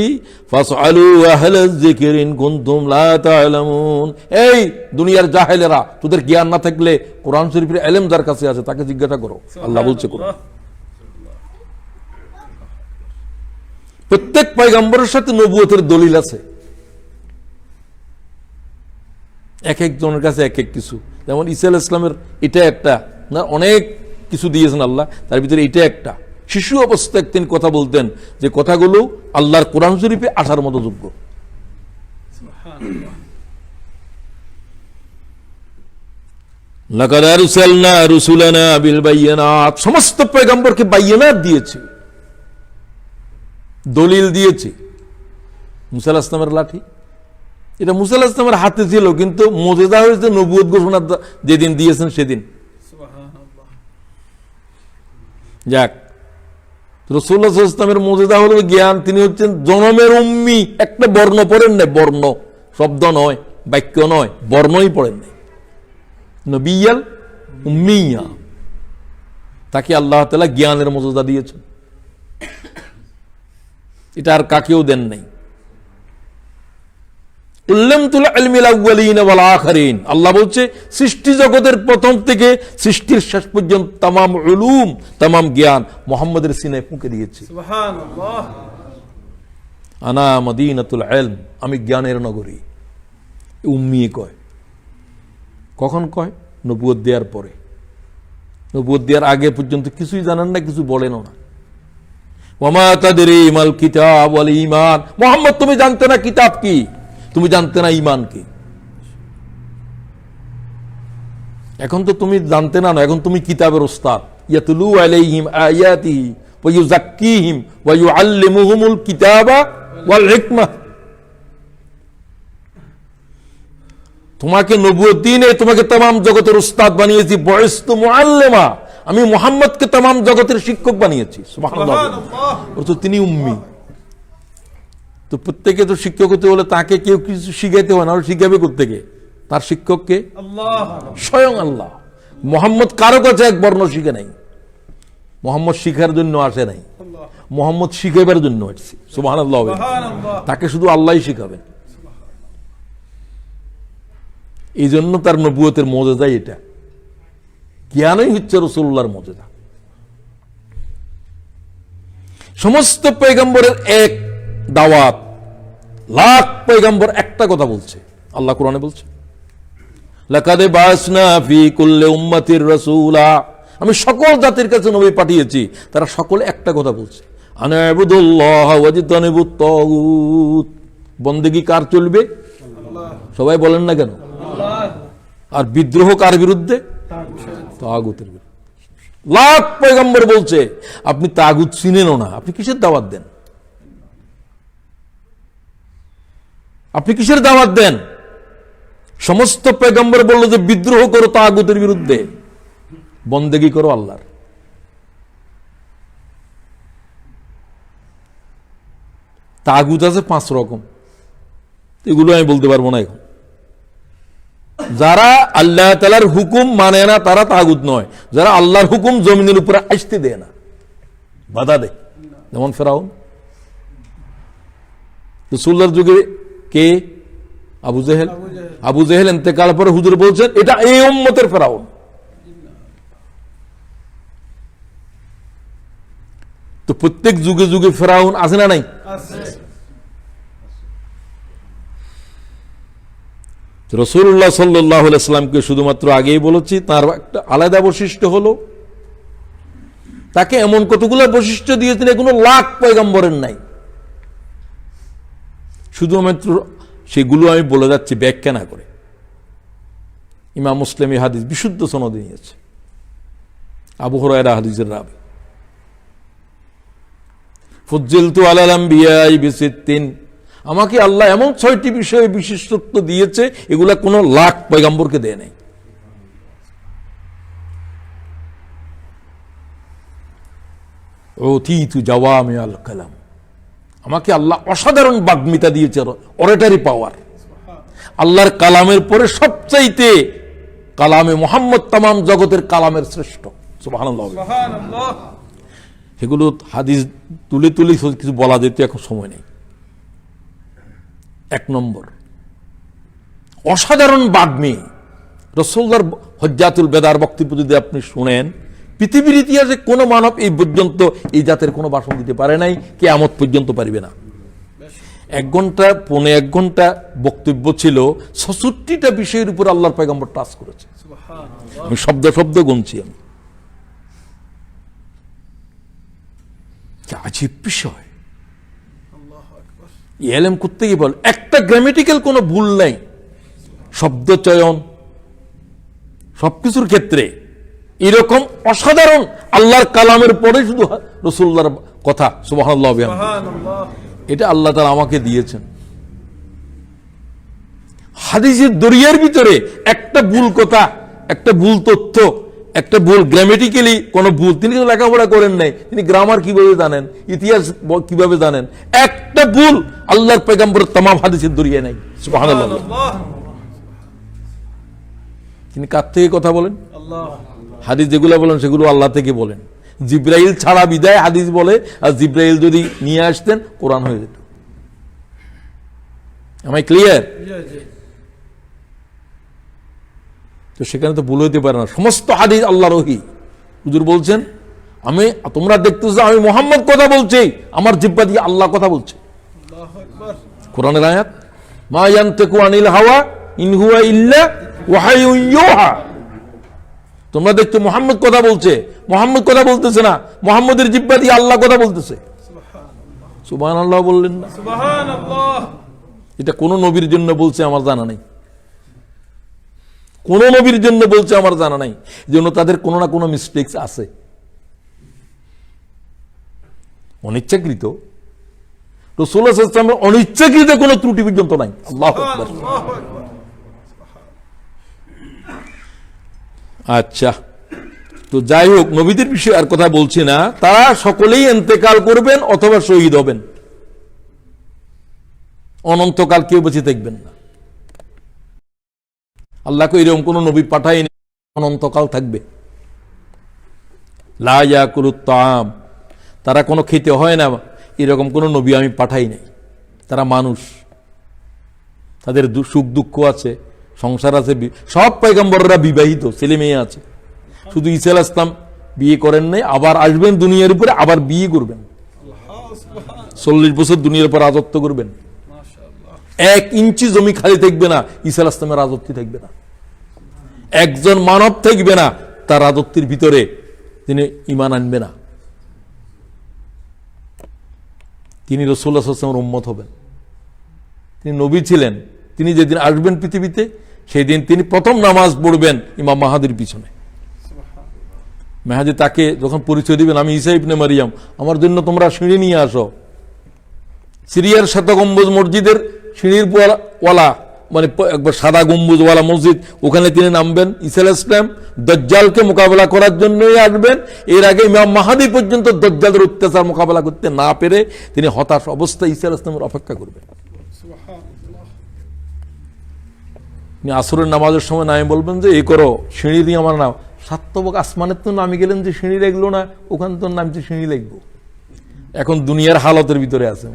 ফাসআলু আহলায যিকরি ইন কুনতুম লা তা'লামুন। এই দুনিয়ার জাহেলেরা, তোদের জ্ঞান না থাকলে কোরআন শরীফের ইলম যার কাছে আছে তাকে জিজ্ঞাসা করো। আল্লাহ বলছে কোরআন। প্রত্যেক পয়গম্বরের সাথে নবুয়তের দলিল আছে, এক একজনের কাছে এক এক কিছু। যেমন ঈসা আলাইহিস সালামের এটা একটা না, অনেক কিছু দিয়েছেন আল্লাহ, তার ভিতরে এটা একটা। শিশু অবস্থায় তিনি কথা বলতেন যে কথাগুলো আল্লাহর কোরআন শরীফে আসার মতো যোগ্য। লাকাদ আরসালনা রুসুলানা বিল বায়িনাত, সমস্ত পয়গম্বরকে বায়িনাত দিয়েছে, দলিল দিয়েছে। মুসা আলাইহিস সালামের লাঠি, এটা মুসা আলাইহিস সালামের হাতে ছিল, কিন্তু মুজিজা হয়েছে নবুয়ত ঘোষণা যেদিন দিয়েছেন সেদিন। যাক, রাসূলুল্লাহ সাল্লাল্লাহু আলাইহি ওয়াসাল্লামের মুজিজা হলো জ্ঞান। তিনি হচ্ছেন জনমের উম্মি, একটা বর্ণ পড়েন না, বর্ণ শব্দ নয়, বাক্য নয়, বর্ণই পড়েন নাই। নবিয়াল উম্মিয়া, তাকে আল্লাহ তাআলা জ্ঞানের মুজিজা দিয়েছেন। এটা আর কাকেও দেন নাই। উল্লামতুল ইলমিল আউয়ালিন ওয়াল আখিরিন, আল্লাহ বলছে সৃষ্টি জগতের প্রথম থেকে সৃষ্টির শেষ পর্যন্ত तमाम উলুম, तमाम জ্ঞান মুহাম্মদের সিনায় ফুঁকে দিয়েছি। সুবহানাল্লাহ। আনা মদিনাতুল ইলম, আমি জ্ঞানের নগরী। উম্মি কয়, কখন কয়? নবুয়ত দেওয়ার পরে। নবুয়ত দেওয়ার আগে পর্যন্ত কিছুই জানেন না, কিছু বলেনও না। ওয়ামা তাদরি মাল কিতাব ওয়াল ঈমান, মুহাম্মদ তুমি জানতে না কিতাব কি, তুমি জানতে না ঈমান কি। এখন তো তুমি জানতে না, এখন তুমি কিতাবের ওস্তাদ। ইয়াতলু আলাইহিম আয়াতিহি ওয়া ইউযাক্কিহিম ওয়া ইউআল্লিমুহুমুল কিতাবা ওয়াল হিকমা। তোমাকে নবুয়ত দিনে তোমাকে तमाम জগতের উস্তাদ বানিয়েছি। বুইস্তু মুআল্লিমা, আমি মুহাম্মদকে तमाम জগতের শিক্ষক বানিয়েছি। সুবহানাল্লাহ। অর্থ তিনি উম্মি। তো প্রত্যেকে তো শিক্ষক হতে হলে তাকে কেউ কিছু শিখাইতে হয় না, শিখাবে কোত্থেকে? তার শিক্ষককে আল্লাহ, স্বয়ং আল্লাহ। মুহাম্মদ কারো কাছে এক বর্ণ শিখে নাই। মুহাম্মদ শিখার জন্য আসে নাই, মুহাম্মদ শিখাইবার জন্য আসছে। সুবহানাল্লাহ। তাকে শুধু আল্লাহই শিখাবেন। এই জন্য তার নবুয়তের মর্যাদা এটা। জ্ঞানই হচ্ছে রাসূলুল্লাহর মর্যাদা। সমস্ত পয়গম্বরের এক দাওয়াত, লাখ পয়গম্বর একটা কথা বলছে। আল্লাহ কোরআনে বলছে লাকাদ বাসনা ফি কুল্লি উম্মাতির রাসূলা, আমি সকল জাতির কাছে নবী পাঠিয়েছি, তারা সকলে একটা কথা বলছে, আনা ইবুদুল্লাহ ওয়াজতানিবুত তাগুত। বন্দেগী কার চলবে? সবাই বলেন না কেন? আর বিদ্রোহ কার বিরুদ্ধে? তাগুতের বিরুদ্ধে। লাখ পয়গম্বর বলছে আপনি তাগুত চিনেনও না, আপনি কিসের দাওয়াত দেন? আপনি কিসের দাওয়াত দেন? সমস্ত পয়গম্বর বলল যে বিদ্রোহ করো তাগুতের বিরুদ্ধে, বন্দেগী করো আল্লাহর। তাগুত আছে 5 রকম, এগুলো আমি বলতে পারবো না এখন। যারা আল্লাহ তাআলার হুকুম মানে না তারা তাগুত নয়, যারা আল্লাহর হুকুম জমিনের উপরে আসতে দেয় না, বাধা দেয়, যেমন ফেরাউন। রাসূলুল্লাহর যুগে কে? আবু জেহেল। আবু জেহেল ইন্তেকাল পরে হুজুর বলছেন এটা এই উম্মতের ফেরাউন। তো প্রত্যেক যুগে যুগে ফেরাউন আছে না নাই? রাসূলুল্লাহ সাল্লাল্লাহু আলাইহি ওয়াসাল্লামকে শুধুমাত্র আগেই বলেছি, তার একটা আলাদা বৈশিষ্ট্য হলো তাকে এমন কতগুলো বৈশিষ্ট্য দিয়েছেন কোনো লাখ পয়গম্বরের নাই। শুধুমাত্র সেগুলো আমি বলে যাচ্ছি ব্যাখ্যা না করে। ইমাম মুসলিম এই হাদিস বিশুদ্ধ সনদে নিয়েছে, আবু হুরায়রা হাদিসের রাবী। ফুজ্জিলতু আলাল আমবিয়াই বিসিত্তিন, আমাকে আল্লাহ এমন 6টি বিষয়ে বিশেষত্ব দিয়েছে এগুলা কোনো লাখ পয়গম্বরকে দেয় নাই। উতীতু জাওয়ামিআল কালাম, আমাকে আল্লাহ অসাধারণ বাগ্মিতা দিয়েছে, অরেটারি পাওয়ার। আল্লাহর কালামের পরে সবচাইতে কালামে মুহাম্মদ তামাম জগতের কালামের শ্রেষ্ঠ। সুবহানাল্লাহ। সেগুলো হাদিস তুলে তুলে কিছু বলা যেত, এখন সময় নেই। 1 নম্বর, অসাধারণ বাগ্মী। রাসূলুল্লাহর হজ্জাতুল বেদার বক্তব্য যদি আপনি শুনেন, পৃথিবীর ইতিহাসে কোনো মানব এই পর্যন্ত এই জাতের কোনো ভাষণ দিতে পারে নাই, কিয়ামত পর্যন্ত পারবে না। 1 ঘন্টা, 1.5 ঘন্টা বক্তব্য ছিল, 66টা বিষয়ের উপর আল্লাহর পয়গম্বর টাচ করেছে। আমি শব্দ শব্দ গুনছি। আমি আজীব বিষয়। এলেম করতে গিয়ে বল একটা গ্রামেটিক্যাল কোনো ভুল নাই, শব্দ চয়ন সবকিছুর ক্ষেত্রে এরকম অসাধারণ আল্লাহর কালামের পরে শুধু রাসূলুল্লাহর কথা। সুবহানাল্লাহ। এটা আল্লাহ তাআলা আমাকে দিয়েছেন। হাদিসের দরিয়ার ভিতরে একটা ভুল কথা, একটা ভুল তথ্য, একটা ভুল গ্রামেটিক্যালি কোনো ভুল, তিনি তো লেখাপড়া করেন নাই, তিনি গ্রামার কিভাবে জানেন, ইতিহাস কিভাবে জানেন? একটা ভুল আল্লাহর পয়গম্বরের तमाम হাদিসের দরিয়ায় নাই। সুবহানাল্লাহ। তিনি কার থেকে কথা বলেন? হাদিস যেগুলো বলেন সেগুলো আল্লাহ থেকে বলেন। জিব্রাইল ছাড়া বিদায় হাদিস বলে, আর জিব্রাইল যদি নিয়ে আসতেন কোরআন হয়ে যেত। আমায় ক্লিয়ার? তো সেখানে তো ভুল হইতে পারে না, সমস্ত হাদিস আল্লাহর ওহী। হুজুর বলছেন তোমরা দেখতেছো আমি মুহাম্মদ কথা বলছি, আমার জিহ্বা দিয়ে আল্লাহ কথা বলছে। কোরআনের আয়াত, মা ইয়ানতিকু আনিল হাওয়া ইন হুয়া ইল্লা ওয়াহায়ুন ইউহা। তোমরা দেখছো মুহাম্মদ কথা বলছে, মুহাম্মদ কথা বলতেছে না, মুহাম্মদের জিহ্বা দিয়ে আল্লাহ কথা বলতেছে। সুবহানাল্লাহ বললেন না? সুবহানাল্লাহ। এটা কোন নবীর জন্য বলছে আমার জানা নেই, কোন নবীর জন্য বলছে আমার জানা নাই, জন্য তাদের কোনো না কোনো মিস্টেকস আছে, অনিচ্ছাকৃত। রাসূলুল্লাহ সাল্লাল্লাহু আলাইহি ওয়াসাল্লামের অনিচ্ছাকৃত কোনো ত্রুটি পর্যন্ত নাই। আল্লাহু আকবার। আচ্ছা, তো যাই হোক, নবীদের বিষয়ে আর কথা বলছি না। তারা সকলেই ইন্তেকাল করবেন অথবা শহীদ হবেন, অনন্তকাল কেউ বেঁচে থাকবেন না। আল্লাহকে এরকম কোন নবী পাঠায়নি অনন্তকাল থাকবে। লা ইয়াকুলুত তাআম, তারা কোনো খেতে হয় না, এরকম কোন নবী আমি পাঠাই নাই। তারা মানুষ, তাদের সুখ দুঃখ আছে, সংসার আছে। সব পয়গম্বররা বিবাহিত, ছেলে মেয়ে আছে। শুধু ঈসা আলাইহিস সালাম বিয়ে করেন নাই, আবার আসবেন দুনিয়ার উপরে, আবার বিয়ে করবেন, 40 বছর দুনিয়ার উপর রাজত্ব করবেন। 1 ইঞ্চি জমি খালি থাকবে না, ঈসা আলাইহিস সালামের রাজত্ব থাকবে না। একজন মানব থাকবে না তার রাজত্বের ভিতরে, তিনি ঈমান আনবে না। তিনি রাসূলুল্লাহ সাল্লাল্লাহু আলাইহি ওয়াসাল্লামের উম্মত হবেন। তিনি নবী ছিলেন। তিনি যেদিন আসবেন পৃথিবীতে, সেই দিন তিনি প্রথম নামাজ পড়বেন ইমাম মাহাদির পিছনে। মেহাদি তাকে যখন পরিচয় দিবেন, আমি ঈসা ইবনে মারিয়াম, আমার জন্য তোমরা সিঁড়ি নিয়ে আসো। সিরিয়ার 7 গম্বুজ মসজিদের সিঁড়ির ওয়ালা, মানে একবার সাদা গম্বুজওয়ালা মসজিদ, ওখানে তিনি নামবেন। ঈসা আলাইহিস সালাম দাজ্জালকে মোকাবেলা করার জন্যই আসবেন। এর আগে ইমাম মাহাদি পর্যন্ত দাজ্জালের অত্যাচার মোকাবেলা করতে না পেরে তিনি হতাশ অবস্থায় ঈসা আলাইহিস সালামের অপেক্ষা করবেন। আসরের নামাজের সময় নামে বলবেন যে এই করো, সিঁড়ি দিয়ে আমার নাম। 7 তবক আসমানের তো নামে গেলেন যে সিঁড়ি লাগলো না, ওখানে তো নামছে সিঁড়ি লাগবো। এখন দুনিয়ার হালতের ভিতরে আছে।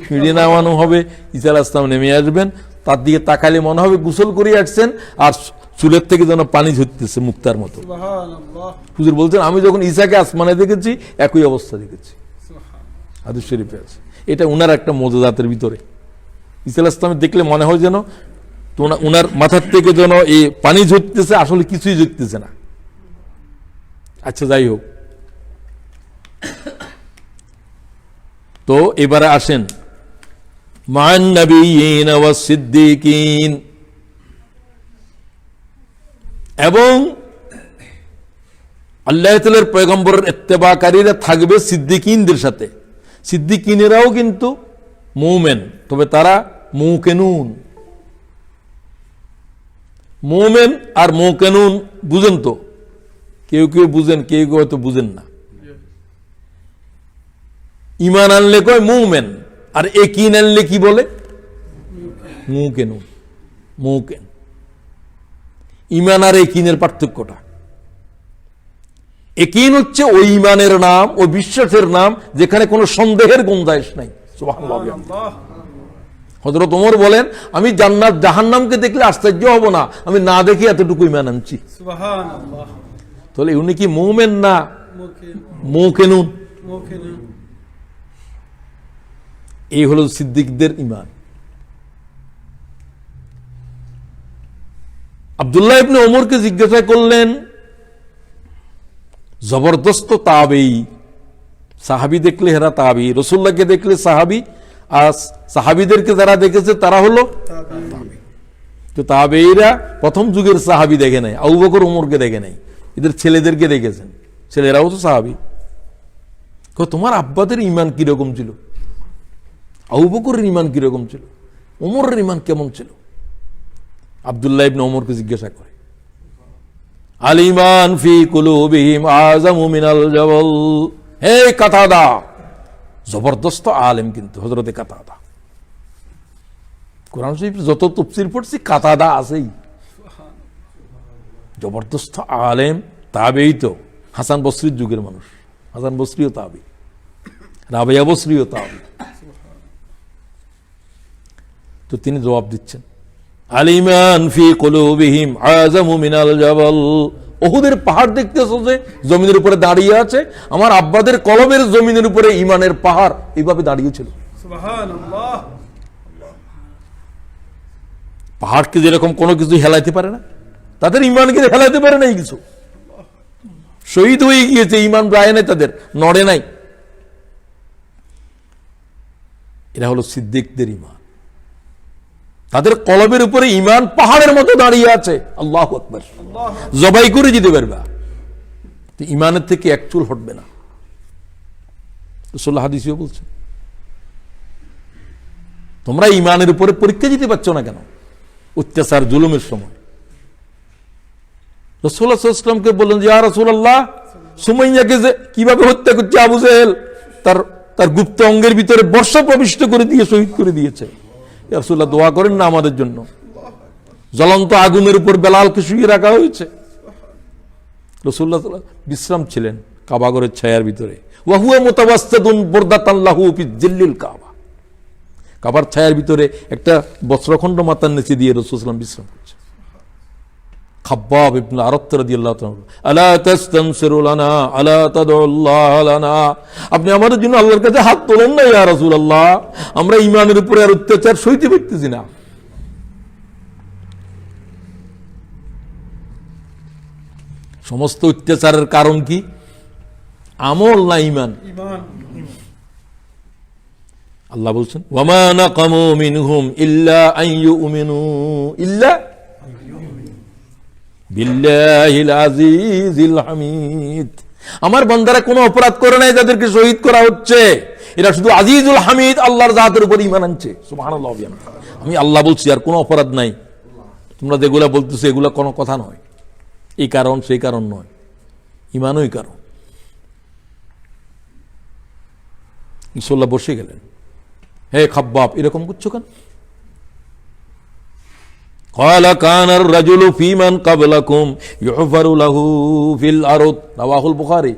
সিঁড়ি নামানো হবে, ঈসা আলাইহিস সালাম নেমে আসবেন, তার দিকে তাকালে মনে হবে গোসল করে আসছেন, আর চুলের থেকে যেন পানি ঝরতেছে মুক্তার মতো। সুবহানাল্লাহ হুজুর বলছেন আমি যখন ঈসাকে আসমানে দেখেছি একই অবস্থা দেখেছি, সুবহানাল্লাহ হাদিস শরীফে আছে। এটা উনার একটা মোজাজাতের ভিতরে। ঈসা আলাইহিস সালাম দেখলে মনে হয় যেন উনার মাথার থেকে যেন এই পানি ঝরতেছে, আসলে কিছুই ঝরতেছে না। আচ্ছা, যাই হোক, তো এবারে আসেন মান নবিয়্যিন ওয়াস সিদ্দিকিন, এবং আল্লাহ তাআলার পয়গম্বরের ইত্তেবাকারীরা থাকবে সিদ্দিকিনদের সাথে। সিদ্দিকিনেরাও কিন্তু মুমিন, তবে তারা মুকিনুন। মুমিন আর মুকিনুন বুঝেন তো? কেউ কেউ বুঝেন, কেউ কেউ হয়তো বুঝেন না। ঈমান আনলে কয় মুমিন, আর ইয়াকিন আনলে কি বলে? মুকিনুন। মুকিন। ঈমান আর ইয়াকিনের পার্থক্যটা, ইয়াকিন হচ্ছে ওই ঈমানের নাম, ওই বিশ্বাসের নাম যেখানে কোনো সন্দেহের গুঞ্জাইশ নাই। সুবহানাল্লাহ। হযরত ওমর বলেন আমি জান্নাত জাহান্নামকে দেখলে আশ্চর্য হব না, আমি না দেখে এতটুকু ঈমান আনছি। সুবহানাল্লাহ। তাহলে উনি কি মুমিন না মুকিন মুকিনুন? মুকিন এই হলো সিদ্দিকদের ঈমান। আব্দুল্লাহ ইবনে ওমরকে জিজ্ঞাসা করলেন, জবরদস্ত তাবেঈ, সাহাবী দেখলে হেরা তাবেঈ, রাসূলুল্লাহকে দেখলে সাহাবী, আর সাহাবীদেরকে যারা দেখেছে তারা হলো তাবেঈ। তো তাবেঈরা প্রথম যুগের সাহাবী দেখে নাই, আবু বকর ওমরকে দেখে নাই, এদের ছেলেদেরকে দেখেছেন, ছেলেরাও তো সাহাবী। তোমার আব্বাদের ঈমান কিরকম ছিল? আবু বকরের ঈমান কিরকম ছিল? ওমরের ঈমান কেমন ছিল? আব্দুল্লাহ ইবনে ওমরকে জিজ্ঞাসা করে, আল ঈমান ফি কুলুবিহিম আযামু মিনাল জাবাল। হে কাতাদা, জবরদস্ত আলেম কিন্তু হযরতে কাতাদা। কোরআন শরীফ যত তাফসীর পড়ছি কাতাদা আছেই, জবরদস্ত আলেম, তাবেঈ। তো হাসান বসরির যুগের মানুষ, হাসান বসরিও তাবেঈ, রাবিয়া বসরিও তাবেঈ। তো তিনি জবাব দিচ্ছেন, আল ঈমান ফি কুলুবিহিম আযামু মিনাল জাবাল। উহুদের পাহাড় দেখতেছো যে জমিনের উপরে দাঁড়িয়ে আছে, আমার আব্বাদের কলবের জমিনের উপরে ঈমানের পাহাড় এইভাবে দাঁড়িয়ে ছিল। সুবহানাল্লাহ। পাহাড়কে যেরকম কোনো কিছু হেলাইতে পারে না, তাদের ঈমানকে হেলাইতে পারে না। এই কিছু শহীদ হয়ে গিয়েছে, ঈমান যায় নাই, তাদের নড়ে নাই। এরা হলো সিদ্দিকদের ঈমান। তাদের কলবের উপরে ঈমান পাহাড়ের মতো দাঁড়িয়ে আছে। আল্লাহু আকবার। জবাই করে দিতে পারবা, তো ঈমানের থেকে এক চুল হটবে না। রাসূলুল্লাহ হাদিসেও বলছেন, তোমরা ঈমানের উপরে পরীক্ষা দিতে পারছো না কেন? অত্যাচার জুলুমের সময় রাসূলুল্লাহ সাল্লাল্লাহু আলাইহি ওয়াসাল্লামকে বললেন, ইয়া রাসূলুল্লাহ, সুমাইয়াকে যে কিভাবে হত্যা করছে আবু জেহেল, তার গুপ্ত অঙ্গের ভিতরে বর্ষা প্রবিষ্ট করে দিয়ে শহীদ করে দিয়েছে। ইয়া রাসূলুল্লাহ, দোয়া করেন না আমাদের জন্য। জ্বলন্ত আগুনের উপর বেলালকে শুইয়ে রাখা হয়েছে। রাসূলুল্লাহ বিশ্রাম ছিলেন কাবাগরের ছায়ার ভিতরে। ওয়া হুয়া মুতাওয়াসসিদুন বুরদাতান লাহু ফি জিল্লিল কাবা। কাবার ছায়ার ভিতরে একটা বস্ত্রখণ্ড মাথার নিচে দিয়ে রাসূল সাল্লাল্লাহু আলাইহি ওয়াসাল্লাম বিশ্রাম করছে। খাব্বাব ইবনে আরাত রাদিয়াল্লাহু তাআলা, আলা তাস্তানসিরু লানা আলা তাদউল্লাহ লানা, আপনি আমাদের জন্য আল্লাহর কাছে হাত তোলেন না ইয়া রাসূলুল্লাহ, আমরা ঈমানের উপরে আর অত্যাচার সইতে পারতেছি না। সমস্ত অত্যাচারের কারণ কি? আমল না ঈমান? ঈমান। আল্লাহ বলছেন, ওয়ামা নাকামু মিনহুম ইল্লা আন ইউমিনু ইল্লা বিল্লাহিল আজিজিল হামিদ। আমার বান্দারা কোনো অপরাধ করে নাই যাদেরকে শহীদ করা হচ্ছে, এরা শুধু আজিজুল হামিদ আল্লাহর জাতের উপর ঈমান আনছে। সুবহানাল্লাহ। আমি আল্লাহ বলছি, আর কোনো অপরাধ নাই। তোমরা যেগুলা বলতেছো এগুলা কোনো কথা নয়, এই কারণ সেই কারণ নয়, ঈমানই কারণ। রাসূলুল্লাহ বসে গেলেন, হে খাব্বাব এরকম করছো কেন? قال كان الرجل في من قبلكم يحفر له في الارض رواه البخاري।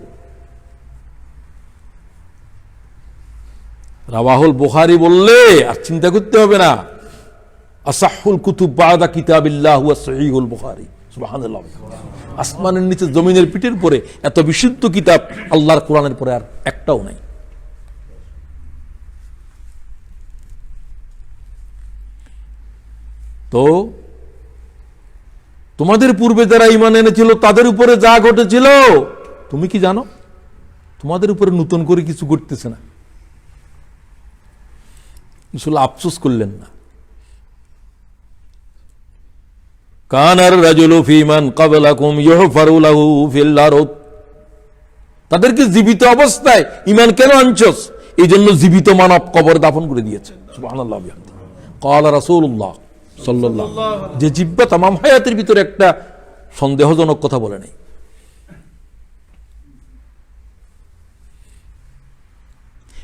রাওয়াহুল বুখারী বললে আর চিন্তা করতে হবে না, আসাহুল কুতুব বাদা কিতাবিল্লাহ ওয়া সহিহুল বুখারী। সুবহানাল্লাহ। আসমানের নিচে জমিনের পিঠের পরে এত বিশুদ্ধ কিতাব আল্লাহর কোরআনের পরে আর একটাও নাই। তো তোমাদের পূর্বে যারা ঈমান এনেছিল তাদের উপরে যা ঘটেছিল তুমি কি জানো? তোমাদের উপরে নতুন করে কিছু ঘটতেছে না। রাসূল আফসোস করলেন না। কানার রাজুলু ফীমান ক্বাবলাকুম ইউহফারু লাহু ফিল আরদ, তাদেরকে জীবিত অবস্থায় ঈমান কেন আনছস? এই জন্য জীবিত মানব কবর দাফন করে দিয়েছে। সুবহানাল্লাহ। ক্বালা রাসূলুল্লাহ সাল্লাল্লাহু আলাইহি ওয়াসাল্লাম, যে জিহ্বা তামাম হায়াতের ভিতরে একটা সন্দেহজনক কথা বলে নাই।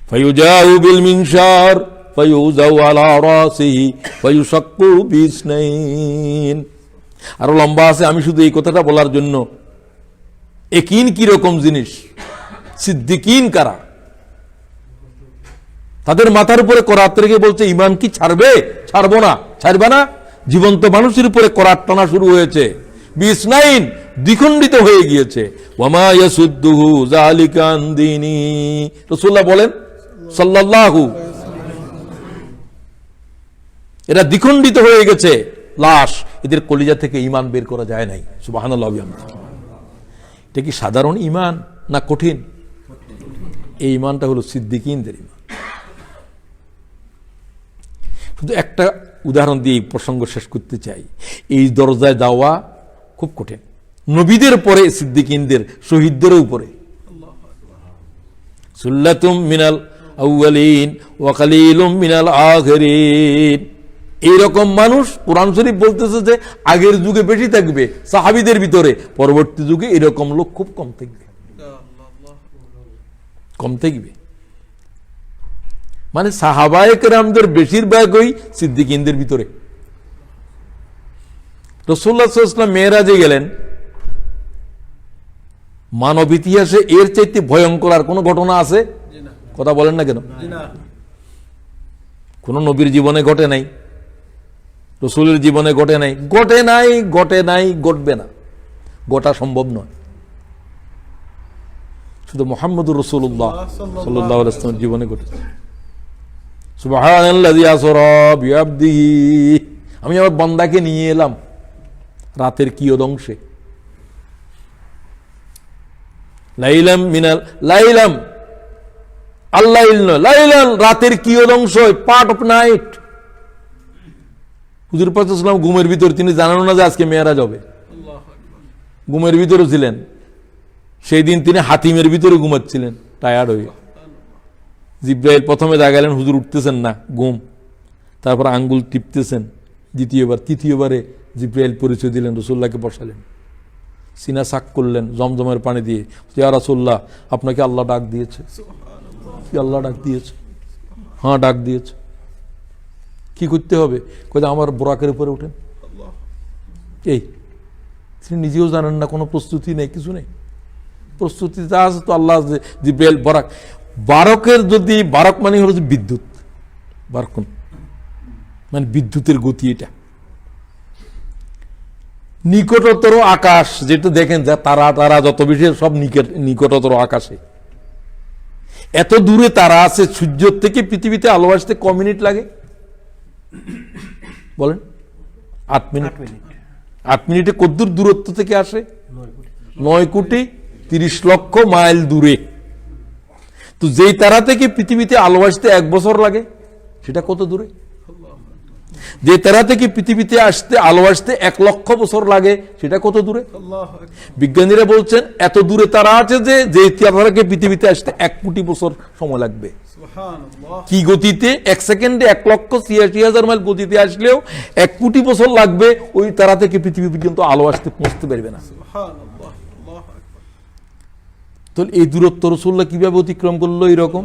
ফায়ুজাউ বিল মিনশার ফায়ুজাউ আলা রাসিহি ফায়ুশাক্কু বিসনাইন। আরো লম্বা আছে, আমি শুধু এই কথাটা বলার জন্য। একিন কি রকম জিনিস, সিদ্দিকিন কারা, তাদের মাথার উপরে করাত রেখে বলছে ঈমান কি ছাড়বে? ছাড়বো না। ছাড়বে না? জীবন্ত মানুষের উপরে করাত টানা শুরু হয়েছে। বিসনাইন, দ্বিখণ্ডিত হয়ে গিয়েছে। ওয়ামা ইয়াসুদ্দুহু যালিকা আন দীনি, রাসূলুল্লাহ বলেন সাল্লাল্লাহু, এরা দ্বিখণ্ডিত হয়ে গেছে, লাশ, এদের কলিজা থেকে ঈমান বের করা যায় নাই। সুবহানাল্লাহ। এটা কি সাধারণ ঈমান না কঠিন? এই ঈমানটা হলো সিদ্দিকিনদের ঈমান। শুধু একটা উদাহরণ দিয়ে এই প্রসঙ্গ শেষ করতে চাই। এই দরজায় যাওয়া খুব কঠিন, নবীদের পরে সিদ্দিকিনদের, শহীদদের উপরে। সুল্লাতুম মিনাল আউয়ালিন ওয়া কালিলুম মিনাল আখিরিন। এইরকম মানুষ কোরআন শরীফ বলতেছে যে আগের যুগে বেশি থাকবে সাহাবীদের ভিতরে, পরবর্তী যুগে এরকম লোক খুব কম থাকবে। কম থাকবে মানে সাহাবায়ে কেরামদের বেশিরভাগই সিদ্দিকিনদের ভিতরে। রাসূলুল্লাহ সাল্লাল্লাহু আলাইহি ওয়াসাল্লাম মেরাজে গেলেন, মানব ইতিহাসে এর চাইতে ভয়ঙ্কর আর কোন ঘটনা আছে? কথা বলেন না কেন? কোন নবীর জীবনে ঘটে নাই, রাসূলের জীবনে ঘটে নাই, ঘটে নাই, ঘটবে না, ঘটা সম্ভব নয়। শুধু মুহাম্মদুর রাসূলুল্লাহ সাল্লাল্লাহু আলাইহি ওয়াসাল্লামের জীবনে ঘটেছে। সুবহানাল্লাযী আসরা বিআবদিহি, আমি আমার বান্দাকে নিয়ে এলাম রাতের কিয়দংশে। লাইলাম মিনাল লাইলাম, আল্লাইল নয়, লাইলান, রাতের কিয়দংশ, পার্ট অফ নাইট। হুজুর পাক সাল্লাল্লাহু আলাইহি ওয়াসাল্লাম ঘুমের ভিতর, তিনি জানেন না যে আজকে মেরাজ হবে, ঘুমের ভিতরে ছিলেন। সেই দিন তিনি হাতিমের ভিতরে ঘুমাচ্ছিলেন টায়ার্ড হয়ে। জিব্রাইল প্রথমে দেখালেন, হুজুর উঠতেছেন না, ঘুম। তারপর আঙ্গুল টিপতেছেন, দ্বিতীয়বার, তৃতীয়বারে জিব্রাইল পরিচয় দিলেন, রাসূলুল্লাহকে বসালেন, সিনা সাক করলেন জমজমের পানি দিয়ে। ইয়া রাসূলুল্লাহ, আপনাকে আল্লাহ ডাক দিয়েছে। আল্লাহ ডাক দিয়েছে? হ্যাঁ ডাক দিয়েছে। কি করতে হবে? কই আমার বোরাকের উপরে উঠেন। এই তিনি নিজেও জানেন না, কোনো প্রস্তুতি নেই, কিছু নেই। প্রস্তুতি যা আছে তো আল্লাহ, জিব্রাইল বারাক, বারকের যদি বারক মানে হলো যে বিদ্যুৎ, বারকুন মানে বিদ্যুতের গতি। এটা নিকটতর আকাশ যেটা দেখেন, যা তারা তারা যত বেশি সব নিকটতর আকাশে, এত দূরে তারা আছে। সূর্য থেকে পৃথিবীতে আলো আসতে ক মিনিট লাগে বলেন? 8 মিনিট। 8 মিনিটে কতদূর দূরত্ব থেকে আসে? 9 কোটি 30 লক্ষ মাইল দূরে। তো যেই তারা থেকে পৃথিবীতে আলো আসতে 1 বছর লাগে, সেটা কত দূরে? যে তারা থেকে পৃথিবীতে আসতে আলো আসতে 1 লক্ষ বছর লাগে, সেটা কত দূরে? বিজ্ঞানীরা বলছেন এত দূরে তারা আছে যে তারাকে পৃথিবীতে আসতে 1 কোটি বছর সময় লাগবে। কি গতিতে? 1 সেকেন্ডে 1,86,000 মাইল গতিতে আসলেও 1 কোটি বছর লাগবে ওই তারা থেকে পৃথিবী পর্যন্ত আলো আসতে পৌঁছতে পারবে না। তো এই দূরত্ব রাসূলুল্লাহ কিভাবে অতিক্রম করলো? এরকম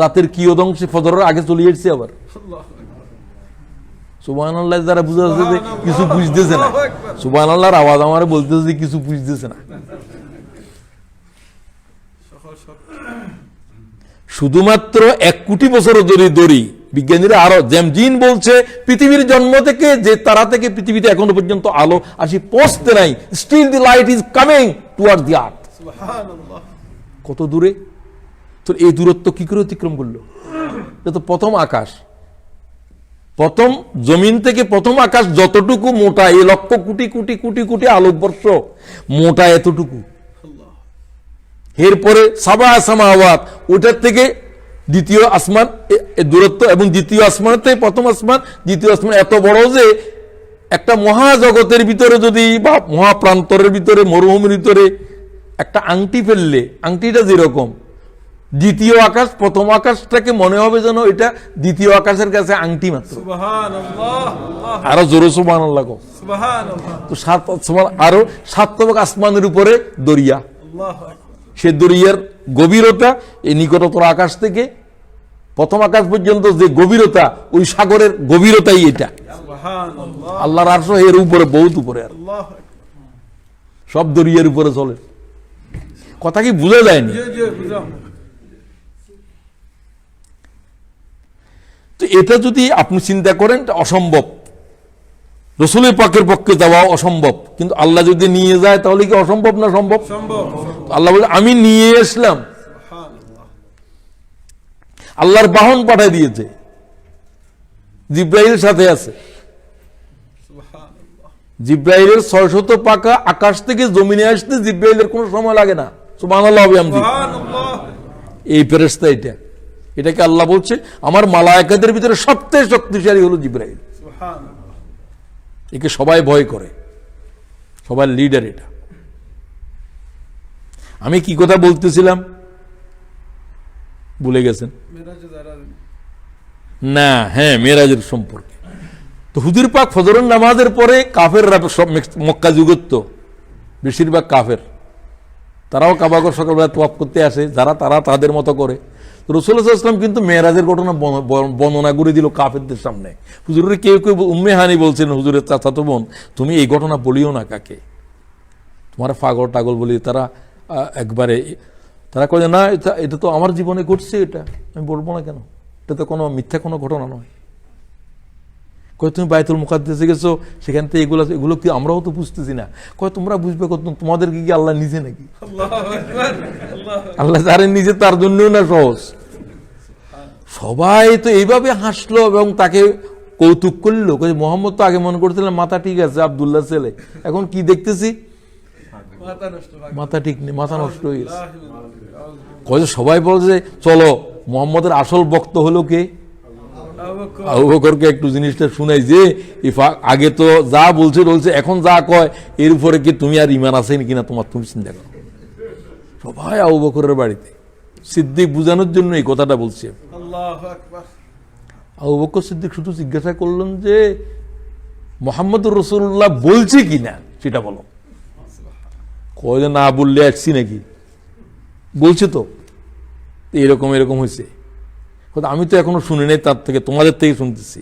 রাতের কিয়দংশে, ফজরের আগে চলে এসেছে। আবার সুবহানাল্লাহ, যারা বুঝাচ্ছে যে কিছু বুঝতেছে না, সুবহানাল্লাহর আওয়াজ আমারে বলতেছে যে কিছু বুঝতেছে না। শুধুমাত্র 1 কোটি বছর ধরে দড়ি, বিজ্ঞানীরা আরো জিন বলছে পৃথিবীর জন্ম থেকে যে তারা থেকে পৃথিবীতে এখনো পর্যন্ত আলো আসি পৌঁছতে নাই, still the light is coming toward the earth. সুবহানাল্লাহ। কত দূরে! তো এই দূরত্ব কি করে অতিক্রম করলো? এটা তো প্রথম আকাশ, প্রথম জমিন থেকে প্রথম আকাশ যতটুকু মোটা, এই লক্ষ কোটি কোটি কোটি কোটি আলোকবর্ষ মোটা, এতটুকু। এরপরে সাবা সামাওয়াত, ওটার থেকে দ্বিতীয় আসমান দূরত্ব, এবং দ্বিতীয় আসমান থেকে প্রথম আসমান, দ্বিতীয় আসমান এত বড় যে একটা মহাজগতের ভিতরে যদি বা মহাপ্রান্তরের ভিতরে, মরুভূমির ভিতরে একটা আংটি ফেললে, আংটিটা যেরকম, দ্বিতীয় আকাশ প্রথম আকাশটাকে মনে হবে যেন এটা দ্বিতীয় আকাশের কাছে আংটি মাত্র। সুবহানাল্লাহ। আরো জোরে সুবহানাল্লাহ কও। সুবহানাল্লাহ। তো 7 আসমান, আরো 7 তবক আসমানের উপরে দরিয়া, আল্লাহু আকবার। সে দরিয়ার গভীরতা এই নিকটতর আকাশ থেকে প্রথম আকাশ পর্যন্ত যে গভীরতা, ওই সাগরের গভীরতাই এটা। সুবহানাল্লাহ। আল্লাহর আরশ এর উপরে, বহুত উপরে, আর আল্লাহু আকবার। সব দরিয়ার উপরে চলে। কথা কি বুঝা যায়নি? জি জি বুঝলাম। তো এটা যদি আপনি চিন্তা করেন, এটা অসম্ভব, রসুলের পাকের পক্ষে যাওয়া অসম্ভব, কিন্তু আল্লাহ যদি নিয়ে যায় তাহলে কি অসম্ভব না সম্ভব? সম্ভব। আল্লাহ বলে আমি নিয়ে আসলাম, সুবহানাল্লাহ। আল্লাহর বাহন পাঠিয়ে দিয়েছে, জিব্রাইলের সাথে আছে। সুবহানাল্লাহ। জিব্রাইলের 600 পাকা আকাশ থেকে জমিনে আসতে জিব্রাইলের কোনো সময় লাগে না। সুবহানাল্লাহ বিহামদি। সুবহানাল্লাহ। এই ফেরেশতা এটাকে আল্লাহ বলছে আমার মালায়েকাদের ভিতরে সবচেয়ে শক্তিশালী হলো জিব্রাইল। সুবহানাল্লাহ। একে সবাই ভয় করে, সবার লিডার এটা। আমি কি কথা বলতেছিলাম ভুলে গেছেন মেরাজে যারা না? হ্যাঁ, মেরাজের সম্পর্কে। তো হুজুর পাক ফজরের নামাজের পরে কাফেররা সব মক্কা যুগত বেশিরভাগ কাফের, তারাও কাবাগর সকালবেলা তোয়াফ করতে আসে, যারা তারা তাদের মতো করে। রাসূলুল্লাহ সাল্লাল্লাহু আলাইহি ওয়াসাল্লাম কিন্তু মেরাজের ঘটনা বর্ণনা করে দিল কাফেরদের সামনে। হুজুরের কেউ কেউ উম্মে হানি বলছেন, হুজুরের চাচাতো বোন, তুমি এই ঘটনা বলিও না কাকে, তোমার পাগল টাগল বলি। তারা একবারে তারা কয় না, এটা তো আমার জীবনে ঘটছে, এটা আমি বলবো না কেন, এটা তো কোনো মিথ্যা কোনো ঘটনা নয়। কয় তুমি বাইতুল মুকাদ্দাসে গেছো, সেখান থেকে এগুলো কি আমরাও তো বুঝতেছি না। কয় তোমরা বুঝবে কত, তোমাদেরকে কি আল্লাহ নিজে নাকি? আল্লাহু আকবার। আল্লাহু আল্লাহ যারেন নিজে, তার জন্যও না সহজ। সবাই তো এইভাবে হাসলো এবং তাকে কৌতুক করলো। মোহাম্মদ তো আগে মনে করছিলাম মাথা ঠিক আছে, আব্দুল্লাহ ছেলে, এখন কি দেখতেছি মাথা নষ্ট। মাথা ঠিক নেই, মাথা নষ্ট হয়ে গেছে। আল্লাহু কয় সবাই বলছে চলো মোহাম্মদের আসল ভক্ত হলো কে? আকবার। আবু বকরকে একটু জিনিসটা শুনাই যে আগে তো যা বলছে, এখন যা কয় এর উপরে কি তুমি আর ইমান আছে কিনা তোমার, তুমি চিন্তা করো। সবাই আবু বকরের বাড়িতে সিদ্দিক বুঝানোর জন্য এই কথাটা বলছে। আল্লাহু আকবার। আবু বকর সিদ্দিক শুধু জিজ্ঞাসা করলেন যে মুহাম্মদুর রাসূলুল্লাহ বলছে কিনা সেটা বলো। কয় যে না বললে আসছি নাকি, বলছে তো এরকম এরকম হয়েছে। আমি তো এখনো শুনি নাই, তার থেকে তোমাদের থেকে শুনতেছি।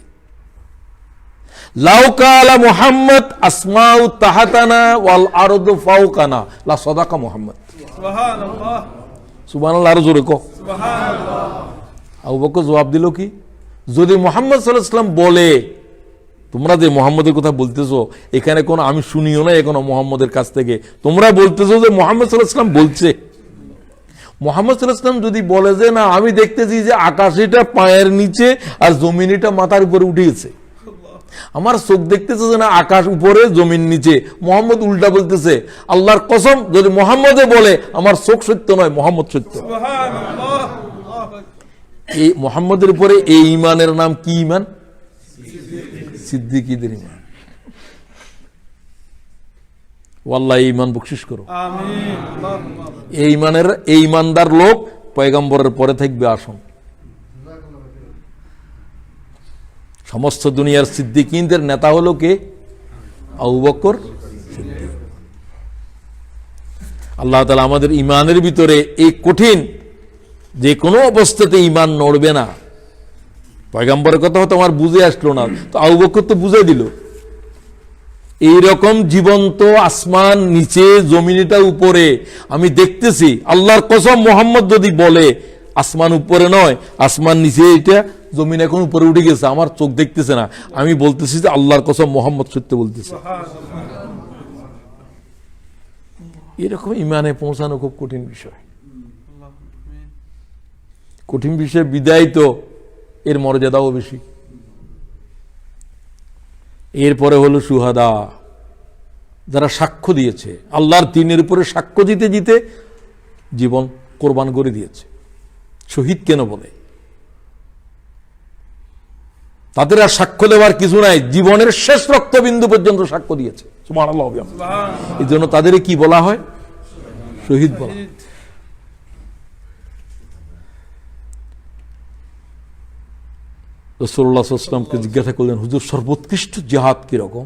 লাউ কালা মুহাম্মদ আসমাউ তাহাতানা ওয়াল আরদু ফাওকানা লা সাদাকা মুহাম্মদ। সুবহানাল্লাহ। সুবহানাল্লাহ, আরো জোরে কও। সুবহানাল্লাহ। আবু বকর জবাব দিল কি, যদি মুহাম্মদ সাল্লাল্লাহু আলাইহি ওয়াসাল্লাম বলে, তোমরা যে মুহাম্মদের কথা বলতেছো এখানে কোনো আমি শুনিও না এখনো মুহাম্মদের কাছ থেকে, তোমরা বলতেছো যে মুহাম্মদ সাল্লাল্লাহু আলাইহি ওয়াসাল্লাম বলছে। মুহাম্মদ সাল্লাল্লাহু আলাইহি ওয়াসাল্লাম যদি বলে যে না আমি দেখতেছি যে আকাশটা পায়ের নিচে আর জমিনটা মাথার উপরে উঠে গেছে, আমার চোখ দেখতেছে যে না আকাশ উপরে জমিন নিচে, মুহাম্মদ উল্টা বলতেছে, আল্লাহর কসম যদি মুহাম্মদে বলে আমার চোখ সত্য নয়, মুহাম্মদ সত্য। সুবহানাল্লাহ। এই মুহাম্মদের উপরে এই ঈমানের নাম কি ঈমান? সিদ্দিকীদের ঈমান। ওয়াল্লাহি ঈমান বকশিশ করো। আমিন। আল্লাহুম্মা এই ঈমানের, এই ঈমানদার লোক পয়গম্বরের পরে থাকবে আসন। সমস্ত দুনিয়ার সিদ্দিকীনদের নেতা হলো কে? আবু বকর সিদ্দিক। আল্লাহ তাআলা আমাদের ঈমানের ভিতরে এই কঠিন, যে কোনো অবস্থাতে ঈমান নড়বে না। পয়গম্বরের কথা হয়তো আমার বুঝে আসলো না, তো আবু বকর তো বুঝাই দিল। এইরকম জীবন্ত আসমান নিচে জমিনটা উপরে আমি দেখতেছি, আল্লাহর কসম মুহাম্মদ যদি বলে আসমান উপরে নয়, আসমান নিচে, এটা জমিন এখন উপরে উঠে গেছে, আমার চোখ দেখতেছে না, আমি বলতেছি যে আল্লাহর কসম মোহাম্মদ সত্য বলতেছে। এরকম ইমানে পৌঁছানো খুব কঠিন বিষয়, কঠিন বিষয় বিদায় তো এর মর্যাদাও বেশি। এরপরে হলো সুহাদা, যারা সাক্ষ্য দিয়েছে আল্লাহর দ্বীনের উপরে, সাক্ষ্য দিতে দিতে জীবন কোরবান করে দিয়েছে। শহীদ কেন বলে? তাদের আর সাক্ষ্য দেওয়ার কিছু নাই, জীবনের শেষ রক্তবিন্দু পর্যন্ত সাক্ষ্য দিয়েছে। সুবহানাল্লাহ। এই জন্য তাদের কি বলা হয়? শহীদ বলা। রাসূলুল্লাহ সাল্লাল্লাহু আলাইহি ওয়াসাল্লামকে জিজ্ঞাসা করলেন, হুজুর সর্বোৎকৃষ্ট জিহাদ কি রকম?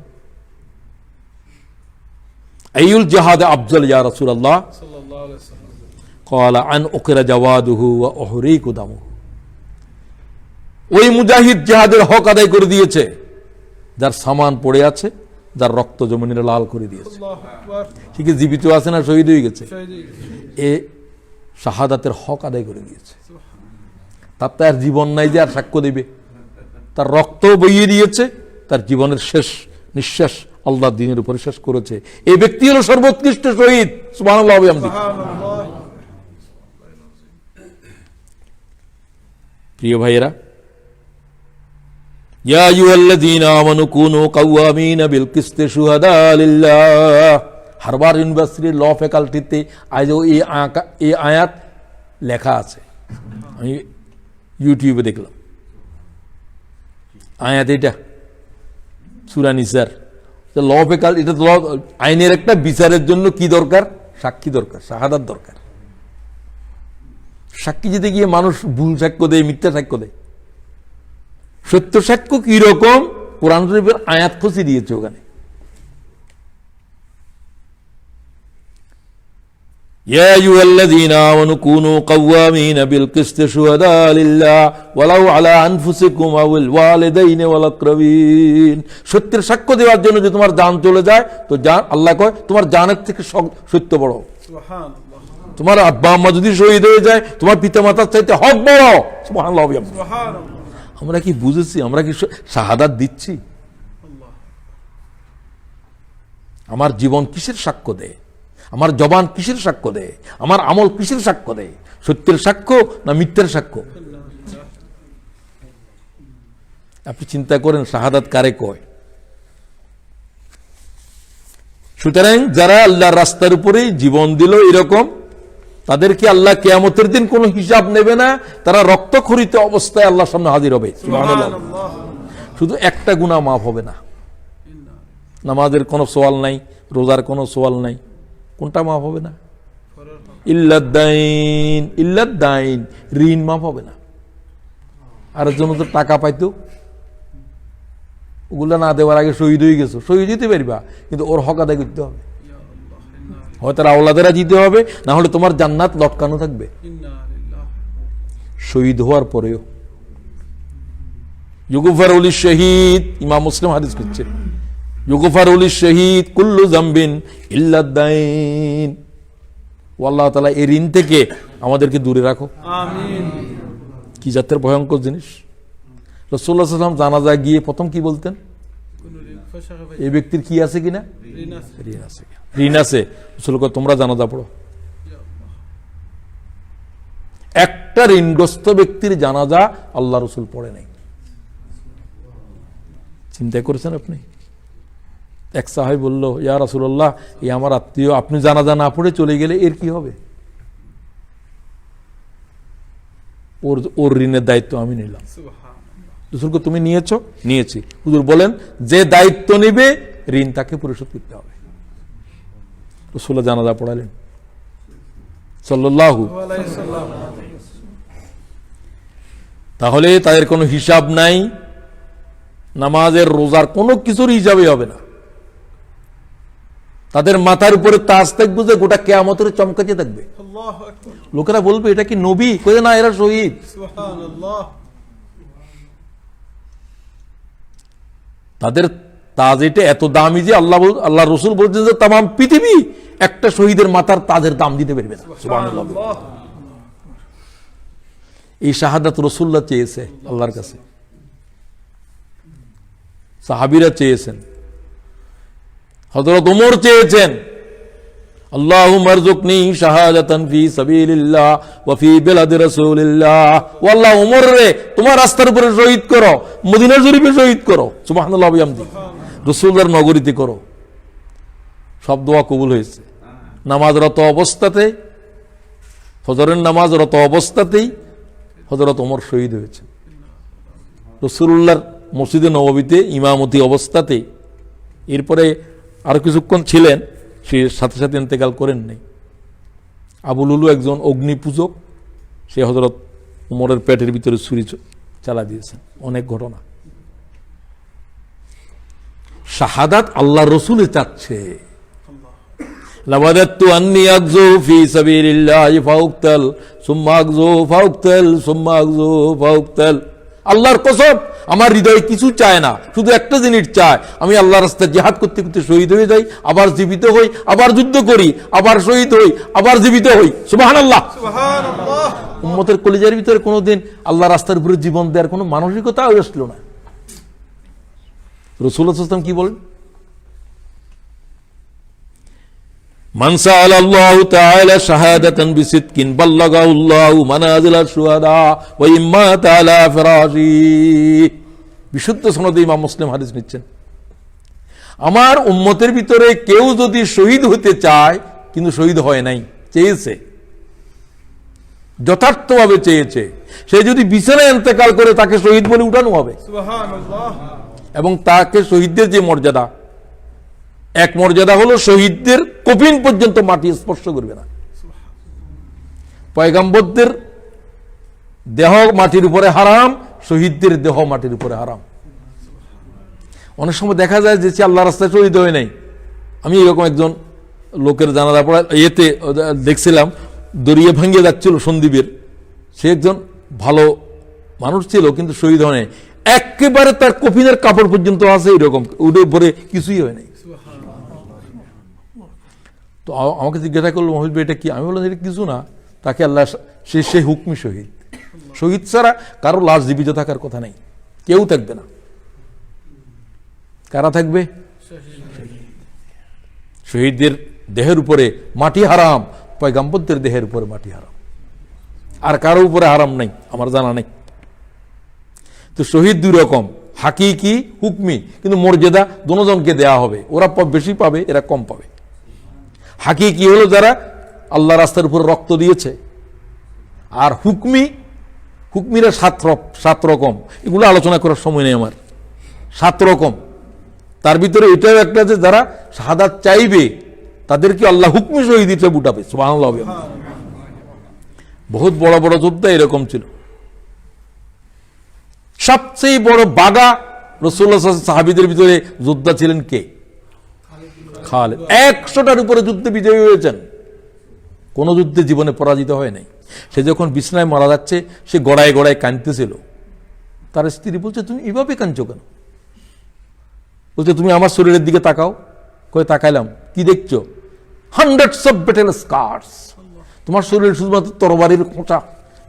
আইয়ুল জিহাদ আফজাল ইয়া রাসূলুল্লাহ? সাল্লাল্লাহু আলাইহি ওয়াসাল্লাম ক্বালা আন উকরা জাওয়াদুহু ওয়া উহরিকু দামুহু। ওই মুজাহিদ জিহাদের হক আদায় করে দিয়েছে যার সামান পড়ে আছে, যার রক্ত জমিনে লাল করে দিয়েছে। আল্লাহু আকবার। ঠিক জীবিত আছে না শহীদ হয়ে গেছে? শহীদ। এ শাহাদাতের হক আদায় করে দিয়েছে। তার তো আর জীবন নাই যে আর সাক্ষ্য দিবে, তার রক্ত বইয়ে দিয়েছে, তার জীবনের শেষ নিঃশ্বাস আল্লাহ দ্বীনের উপরে শেষ করেছে। এই ব্যক্তি হলো সর্বোৎকৃষ্ট শহীদ। সুবহানাল্লাহ। সুবহানাল্লাহ। প্রিয় ভাইয়েরা, ইয়া আইয়ুহাল্লাযীনা আমানু কুনু কাওয়ামিনা বিল কিসতি শুহাদা লিল্লাহ। হার্ভার্ড ইউনিভার্সিটির ল ফ্যাকাল্টিতে আজ এই আয়াত লেখা আছে, আমি ইউটিউবে দেখলাম। আয়াত এটা সূরা নিসার ল ফ্যাকাল্টি, এটা ল আইনের একটা বিচারের জন্য কি দরকার? সাক্ষী দরকার, শাহাদাত দরকার। সাক্ষী দিতে গিয়ে মানুষ ভুল সাক্ষ্য দেয়, মিথ্যা সাক্ষ্য দেয়। সত্য সাক্ষ্য কি রকম? কোরআন শরীফের আয়াত খুঁজে দিয়েছে ওখানে। ইয়া আইয়ুহাল্লাযীনা আমানু কুনু কাওয়ামিনা বিল কিসতি শুহাদা লিল্লাহ ওয়ালাউ আলা আনফুসিকুম আওয়াল ওয়ালিদাইনি ওয়াল আকরাবিন। সত্যের সাক্ষ্য দেওয়ার জন্য যে তোমার জান চলে যায়, তো জান, আল্লাহ কয় তোমার জানের থেকে সত্য বড়। সুবহানাল্লাহ। তোমার আব্বা আম্মা যদি শহীদ হয়ে যায়, তোমার পিতা মাতার চাইতে হক বড়। সুবহানাল্লাহ। সুবহানাল্লাহ। আমরা কি বুঝেছি? আমরা কি শাহাদাত দিচ্ছি? আল্লাহ। আমার জীবন কিসের সাক্ষ্য দেয়? আমার জবান কিসের সাক্ষ্য দেয়? আমার আমল কিসের সাক্ষ্য দেয়? সত্যের সাক্ষ্য না মিথ্যার সাক্ষ্য? আপনি চিন্তা করেন শাহাদাত কারে কয়? সুতরাং যারা আল্লাহর রাস্তার উপরে জীবন দিল এরকম, তাদেরকে আল্লাহ কিয়ামতের দিন কোনো হিসাব নেবে না, তারা রক্তক্ষরিত অবস্থায় আল্লাহর সামনে হাজির হবে। সুবহানাল্লাহ। শুধু একটা গুনাহ মাফ হবে না, নামাজের কোনো সওয়াল নাই, রোজার কোনো সওয়াল নাই, কোনটা মাফ হবে না? ইল্লাদ্দাইন। ইল্লাদ্দাইন, ঋণ মাফ হবে না। আর জন্য তো টাকা পাইতো, ওগুলা না দেওয়ার আগে শহীদ হয়ে গেছো, শহীদ দিতে পারবা, কিন্তু ওর হক আদায় করতে হবে। হয়তো আওলাদেরা জিতে হবে, না হলে তোমার জান্নাত লটকানো থাকবে। শহীদ হওয়ার পরেও ইউগফারু লিশ-শাহীদ, ইমাম মুসলিম হাদিস করছে, ইউগফারু লিশ-শাহীদ কুল্লু যামবিন ইল্লাদ-দাইন। আল্লাহ তাআলা এই ঋণ থেকে আমাদেরকে দূরে রাখো, আমিন। কি জাতের ভয়ঙ্কর জিনিস! রাসূলুল্লাহ সাল্লাল্লাহু আলাইহি ওয়াসাল্লাম জানাজা গিয়ে প্রথম কি বলতেন? এই ব্যক্তির কি আছে কিনা? ঋণ আছে। ঋণ আছে। রাসূল কয় তোমরা জানাজা পড়ো। একটা ঋণগ্রস্ত ব্যক্তির জানাজা আল্লাহ রাসূল পড়ে নাই। চিন্তা করেছেন আপনি? এক সাহাবী বলল, ইয়া রাসূলুল্লাহ, এই আমার আত্মীয়, আপনি জানাজা না পড়ে চলে গেলে এর কি হবে? ওর ঋণের দায়িত্ব আমি নিলাম। রাসূলকে তুমি নিয়েছো? নিয়েছি। হুজুর বলেন, যে দায়িত্ব নিবে ঋণ তাকে পরিশোধ করতে হবে। রাসূল জানাজা পড়ালেন সাল্লাল্লাহু আলাইহি সাল্লাম। তাহলে তাদের কোনো হিসাব নাই, নামাজের রোজার কোনো কিছুর হিসাবই হবে না। তাদের মাথার উপরে তাজ থাকবে যে গোটা কিয়ামতের চমকাতে থাকবে। আল্লাহু আকবার। লোকেরা বলবে এটা কি নবী? কই না, এরা শহীদ। সুবহানাল্লাহ। তাদের তাজ এটা এত দামি যে আল্লাহ রাসূল বলছেন যে তামাম পৃথিবী একটা শহীদের মাথার তাজের দাম দিতে পারবে না। সুবহানাল্লাহ। এই শাহাদাত রাসূলুল্লাহ চেয়েছে আল্লাহর কাছে, সাহাবীরা চেয়েছেন, হযরত ওমর চেয়েছেন, আল্লাহুম্মা আরযুকনি শাহাদাতান ফি সাবিলিল্লাহ ওয়া ফি বিলাদি রাসূলিল্লাহ। ও আল্লাহ, ওমর রে তোমার রাস্তার উপরে শহীদ করো, মদিনা শরীফে শহীদ করো, সুবহানাল্লাহ ওয়া বিহামদি, রাসূলুল্লাহর নগরীতে করো। সব দোয়া কবুল হয়েছে। নামাজরত অবস্থাতে, ফজরের নামাজরত অবস্থাতেই হযরত ওমর শহীদ হয়েছেন। রাসূলুল্লাহর মসজিদে নববীতে ইমামতি অবস্থাতেই। এরপরে আরো কিছুক্ষণ ছিলেন, সে সাথে সাথে ইন্তেকাল করেন নাই। আবু লুলু একজন অগ্নি পূজক, সে হযরত ওমরের পেটের ভিতরে ছুরি চালা দিয়েছেন। অনেক ঘটনা। শাহাদাত আল্লাহ রসুলে চাচ্ছে। লাওয়াদাতু আন্নী আগযু ফি সাবিলিল্লাহি ফাউকতাল সুম্মা আগযু ফাউকতাল সুম্মা আগযু ফাউকতাল। আল্লাহর কসম, আমার হৃদয়ে কিছু চায় না, শুধু একটা জিনিস চায়, আমি আল্লাহর রাস্তায় জিহাদ করতে করতে শহীদ হয়ে যাই, আবার জীবিত হই, আবার যুদ্ধ করি, আবার শহীদ হই, আবার জীবিত হই। সুবহানাল্লাহ। সুবহানাল্লাহ। উম্মতের কলিজার ভিতরে কোনোদিন আল্লাহ রাস্তার উপরে জীবন দেওয়ার কোনো মানসিকতা আসলো না। রাসূলুল্লাহ সাল্লাল্লাহু আলাইহি ওয়াসাল্লাম কি বলেন? মান সাআলাল্লাহু তাআলা শাহাদাতান বিসিদকিন বাল্লাগাহুল্লাহু মানাজিলাশ শুহাদা ওয়া ইম্মা তাআলা ফিরাশি। বিশুদ্ধ সনদে ইমাম মুসলিম হাদিস নিচ্ছেন। আমার উম্মতের ভিতরে কেউ যদি শহীদ হতে চায়, কিন্তু শহীদ হয় নাই, চেয়েছে, যথার্থভাবে চেয়েছে, সে যদি বিছানায় ইন্তেকাল করে তাকে শহীদ বলে উঠানো হবে। সুবহানাল্লাহ। এবং তাকে শহীদদের যে মর্যাদা, এক মর্যাদা হলো শহীদদের কফিন পর্যন্ত মাটি স্পর্শ করবে না। পয়গম্বরদের দেহ মাটির উপরে হারাম, শহীদদের দেহ মাটির উপরে হারাম। অনেক সময় দেখা যায় যে আল্লাহ রাস্তায় শহীদ হয় নাই। আমি এরকম একজন লোকের জানাজা পড়া ইয়েতে দেখছিলাম, দরিয়ে ভাঙ্গিয়ে যাচ্ছিল সন্দীপের। সে একজন ভালো মানুষ ছিল, কিন্তু শহীদ হয় নাই। একেবারে তার কফিনের কাপড় পর্যন্ত আছে এরকম, উঠে পরে কিছুই হয় নাই। তো আমাকে জিজ্ঞাসা করলো, মহিল ভাই এটা কি? আমি বললাম এটা কিছু না, তাকে আল্লাহ সে হুকমি শহীদ। শহীদ ছাড়া কারো লাশ জীবিত থাকার কথা নেই, কেউ থাকবে না। কারা থাকবে? শহীদদের দেহের উপরে মাটি হারাম, পয়গম্বরদের দেহের উপরে মাটি হারাম, আর কারো উপরে হারাম নাই, আমার জানা নেই। তো শহীদ দুই রকম, হাকিকি, হুকমি, কিন্তু মর্যাদা দুজনকে দেয়া হবে। ওরা বেশি পাবে, এরা কম পাবে। হাকিকি হলো যারা আল্লাহ রাস্তার উপর রক্ত দিয়েছে, আর হুকমিরা সাত রকম। এগুলো আলোচনা করার সময় নেই আমার। 7 রকম, তার ভিতরে এটাও একটা যে যারা শাহাদাত চাইবে তাদেরকে আল্লাহ হুকমি শহীদ হিসেবে উঠাবে। সুবহানাল্লাহ। বহুত বড় বড় যোদ্ধা এরকম ছিল। সবচেয়ে বড় বাগা রাসূলুল্লাহ সাল্লাল্লাহু আলাইহি ওয়াসাল্লাম সাহাবীদের ভিতরে যোদ্ধা ছিলেন কে? খালিদ। 100টার উপরে যুদ্ধে বিজয়ী হয়েছেন, কোন যুদ্ধে জীবনে পরাজিত হয় নাই। সে যখন বিছনায় মারা যাচ্ছে, সে গড়ায় গড়ায় কাঁদতেছিল। তার স্ত্রী বলছে, তুমি এভাবে কাঁদছো কেন? বলছে, তুমি আমার শরীরের দিকে তাকাও। কয়ে তাকাইলাম, কি দেখছো? Hundreds of battle স্কার্স। তোমার শরীরে শুধুমাত্র তরবারির খোঁচা,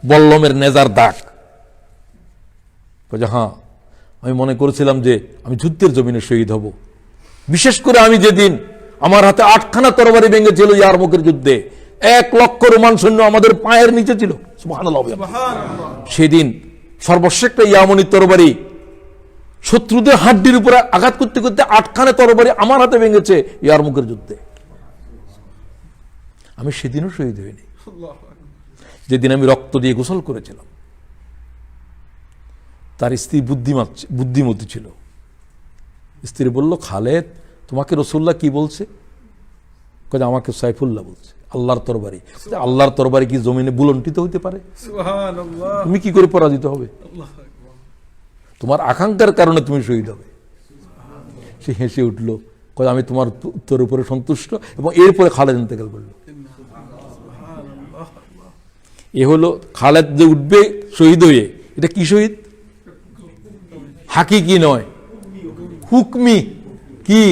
বল্লমের নেজার দাগ। বলছে, হ্যাঁ, আমি মনে করেছিলাম যে আমি যুদ্ধের জমিনে শহীদ হব। বিশেষ করে আমি যেদিন আমার হাতে 8খানা তরবারি ভেঙেছিল ইয়ারমুকের যুদ্ধে, 1 লক্ষ রোমান সৈন্য আমাদের পায়ের নিচে ছিল। সুবহানাল্লাহ। সেদিন সর্বশ্রেষ্ঠ ইয়ামনি তরবারি শত্রুদের হাড্ডির উপরে আঘাত করতে করতে 8খানা তরবারি আমার হাতে ভেঙেছে ইয়ারমুকের যুদ্ধে। আমি সেদিনও শহীদ হইনি, যেদিন আমি রক্ত দিয়ে গোসল করেছিলাম। তার স্ত্রী বুদ্ধিমতী ছিল। স্ত্রী বলল, খালেদ, তোমাকে রাসূলুল্লাহ কি বলছে? আমাকে সাইফুল্লাহ বলছে, আল্লাহর তরবারি। আল্লাহর তরবারি কি জমিনে বুলন্টিত হইতে পারে? সুবহানাল্লাহ। তুমি কি করে পরাজিত হবে? তোমার আকাঙ্ক্ষার কারণে তুমি শহীদ হবে। সে হেসে উঠলো, আমি তোমার উত্তরের উপরে সন্তুষ্ট। এবং এরপরে খালেদ ইন্তেকাল করলো। এ হলো খালেদ যে উঠবে শহীদ হয়ে, এটা কি শহীদ? হাকিকি নয়, হুকমি। কি?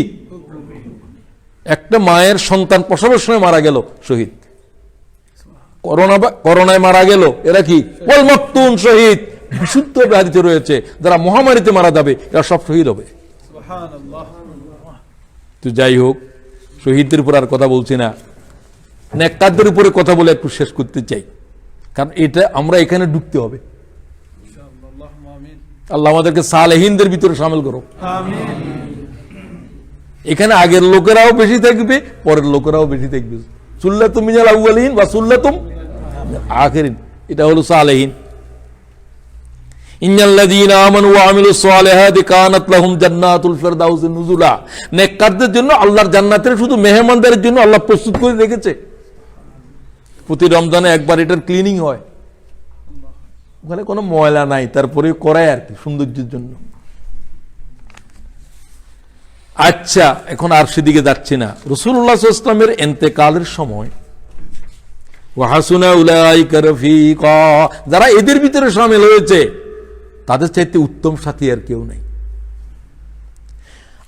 একটা মায়ের সন্তান প্রসবের সময় মারা গেল, শহীদ। করোনায় মারা গেল, এরা কি ওয়াল মাকতুন শহীদ, বিশুদ্ধ ব্যাধিতে রয়েছে, যারা মহামারীতে মারা যাবে এরা সব শহীদ হবে। সুবহানাল্লাহ। তো যাই হোক, শহীদদের উপর আর কথা বলছি না, নেককারদের উপরে কথা বলে একটু শেষ করতে চাই, কারণ এটা আমরা এখানে ঢুকতে হবে। ইনশাআল্লাহ, আল্লাহুম্মা আমিন। আল্লাহ আমাদেরকে সালেহিনদের ভিতরে শামিল করো। আমিন। এখানে আগের লোকেরাও বেশি থাকবে, পরের লোকেরাও বেশি থাকবে। সুল্লাতুম মিনাল আউয়ালিন ওয়া সুল্লাতুম আখিরিন, এটা হলো সালেহিন। ইন্নাল্লাযীনা আমানু ওয়া আমিলুস সালিহাতি কানাত লাহুম জান্নাতুল ফিরদাউসি নুজুলা। নেককারদের জন্য আল্লাহর জান্নাতের শুধু মেহমানদারের জন্য আল্লাহ প্রস্তুত করে রেখেছে। প্রতি রমজানে একবার এটার ক্লিনিং হয়, ওখানে কোনো ময়লা নাই, তারপরে করায় আর কি সৌন্দর্যের জন্য। আচ্ছা, এখন আর সেদিকে যাচ্ছি না। রাসূলুল্লাহ সাল্লাল্লাহু আলাইহি ওয়াসাল্লামের ইন্তেকালের সময় ওয়া হাসুনা উলাইকা রফিকা, যারা এদের ভিতরে শামিল হয়েছে তাদের চাইতে উত্তম সাথী আর কেউ নেই।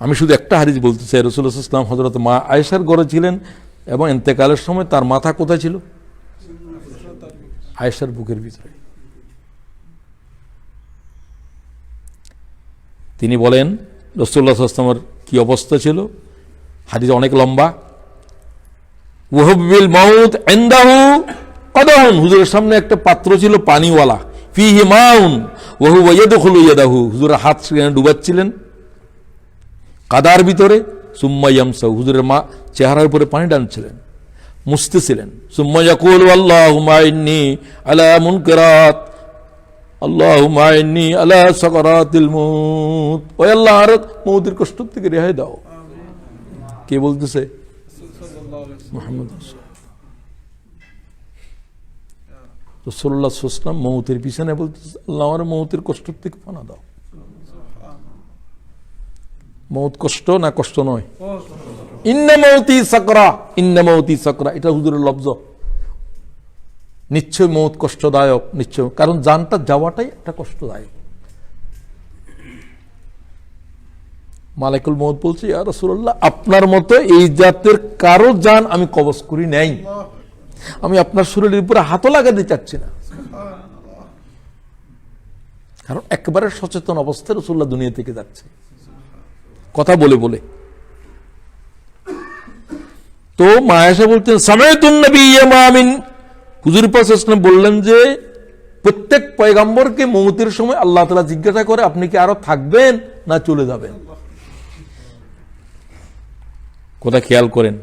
আমি শুধু একটা হাদিস বলতে চাই, রাসূলুল্লাহ সাল্লাল্লাহু আলাইহি ওয়াসাল্লাম হযরত মা আয়েশার ঘরে ছিলেন এবং ইন্তেকালের সময় তার মাথা কোথায় ছিল? আয়েশার বুকের ভিতরে। তিনি বলেন রাসূলুল্লাহ সাল্লাল্লাহু আলাইহি ওয়াসাল্লামের কি অবস্থা ছিল, হাদিস অনেক লম্বা। ওয়াহবিল মাউত ইনদাহু কদাহুন, হুজুরের সামনে একটা পাত্র ছিল পানিওয়ালা, ফিহি মাউন ওয়া হুয়া ইয়াদখুলু ইয়াদাহু, হুজুরের হাত সেখানে ডুবাচ্ছিলেন কাদার ভিতরে। সুম্মা ইয়ামসাহু, হুজুরের মা চেহারার উপরে পানি টানছিলেন, মুছতেছিলেন। সুম্মা ইয়াকুলু আল্লাহুম্মা ইন্নী আলা মুনকারাত, আল্লাহুম্মা ইন্নী আলা সাকারাতিল মউত, ও আল্লাহ আর মউতের কষ্ট থেকে রেহাই দাও। কে বলতেছে? মুহাম্মদ রাসূলুল্লাহ সাল্লাল্লাহু আলাইহি ওয়াসাল্লাম মউতের পিছনে বলতেছে, আল্লাহ আমার মউতের কষ্ট থেকে পানা দাও। মউত কষ্ট না কষ্ট নয়? ইন্না মাউতি সাকরা, ইন্না মাউতি সাকরা, এটা হুজুরের লফজ। নিশ্চয় মউত কষ্টদায়ক, নিশ্চয়, কারণ জানটা যাওয়াটাই একটা কষ্টদায়ক। মালাকুল মউত বলছে, ইয়া রাসূলুল্লাহ, আপনার মতো এই জাতের কারো জান আমি কবজ করি নাই, আমি আপনার শরীরের উপরে হাতও লাগাতে চাচ্ছি না। কারণ একেবারে সচেতন অবস্থায় রাসূলুল্লাহ দুনিয়া থেকে যাচ্ছে, কথা বলে বলে। তো মা আয়েশা বলতেন, সামাইতুন নবিয়্যা মা মিন, হুজুর পাক সাল্লাল্লাহু আলাইহি ওয়াসাল্লাম বললেন যে প্রত্যেক পয়গম্বরকে মউতের সময় আল্লাহ তাআলা জিজ্ঞাসা করে, আপনি কি আরো থাকবেন না চলে যাবেন? কথা খেয়াল করেন।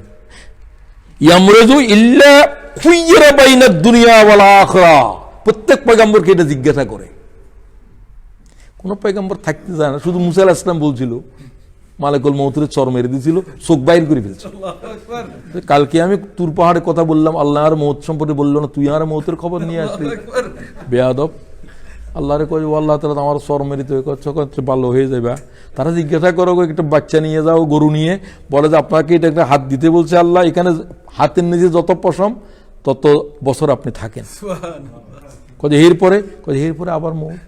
ইয়ামরাজু ইল্লা খুয়্যিরা বাইনাদ দুনিয়া ওয়াল আখিরা, প্রত্যেক পয়গম্বরকে এটা জিজ্ঞাসা করে। কোন পয়গম্বর থাকতে যায় না, শুধু মুসা আলাইহিস সালাম বলছিল, মালাকুল মউতের চর মেরে দিয়েছিল, চোখ বাইর করে ফেলছে। কালকে আমি তুর পাহাড়ে কথা বললাম, আল্লাহ আর মউত সম্পর্কে বললো না, তুই আর মউতের খবর নিয়ে আসলি, বেয়াদব। আল্লাহরে কই, ও আল্লাহ তাআলা আমার চর মেরে তো ভালো হয়ে যাবে। তারা জিজ্ঞাসা করো, একটা বাচ্চা নিয়ে যাও, গরু নিয়ে, বলে যে আপনাকে এটা একটা হাত দিতে বলছে আল্লাহ, এখানে হাতের নিচে যত পশম তত বছর আপনি থাকেন। এরপরে আবার মউত।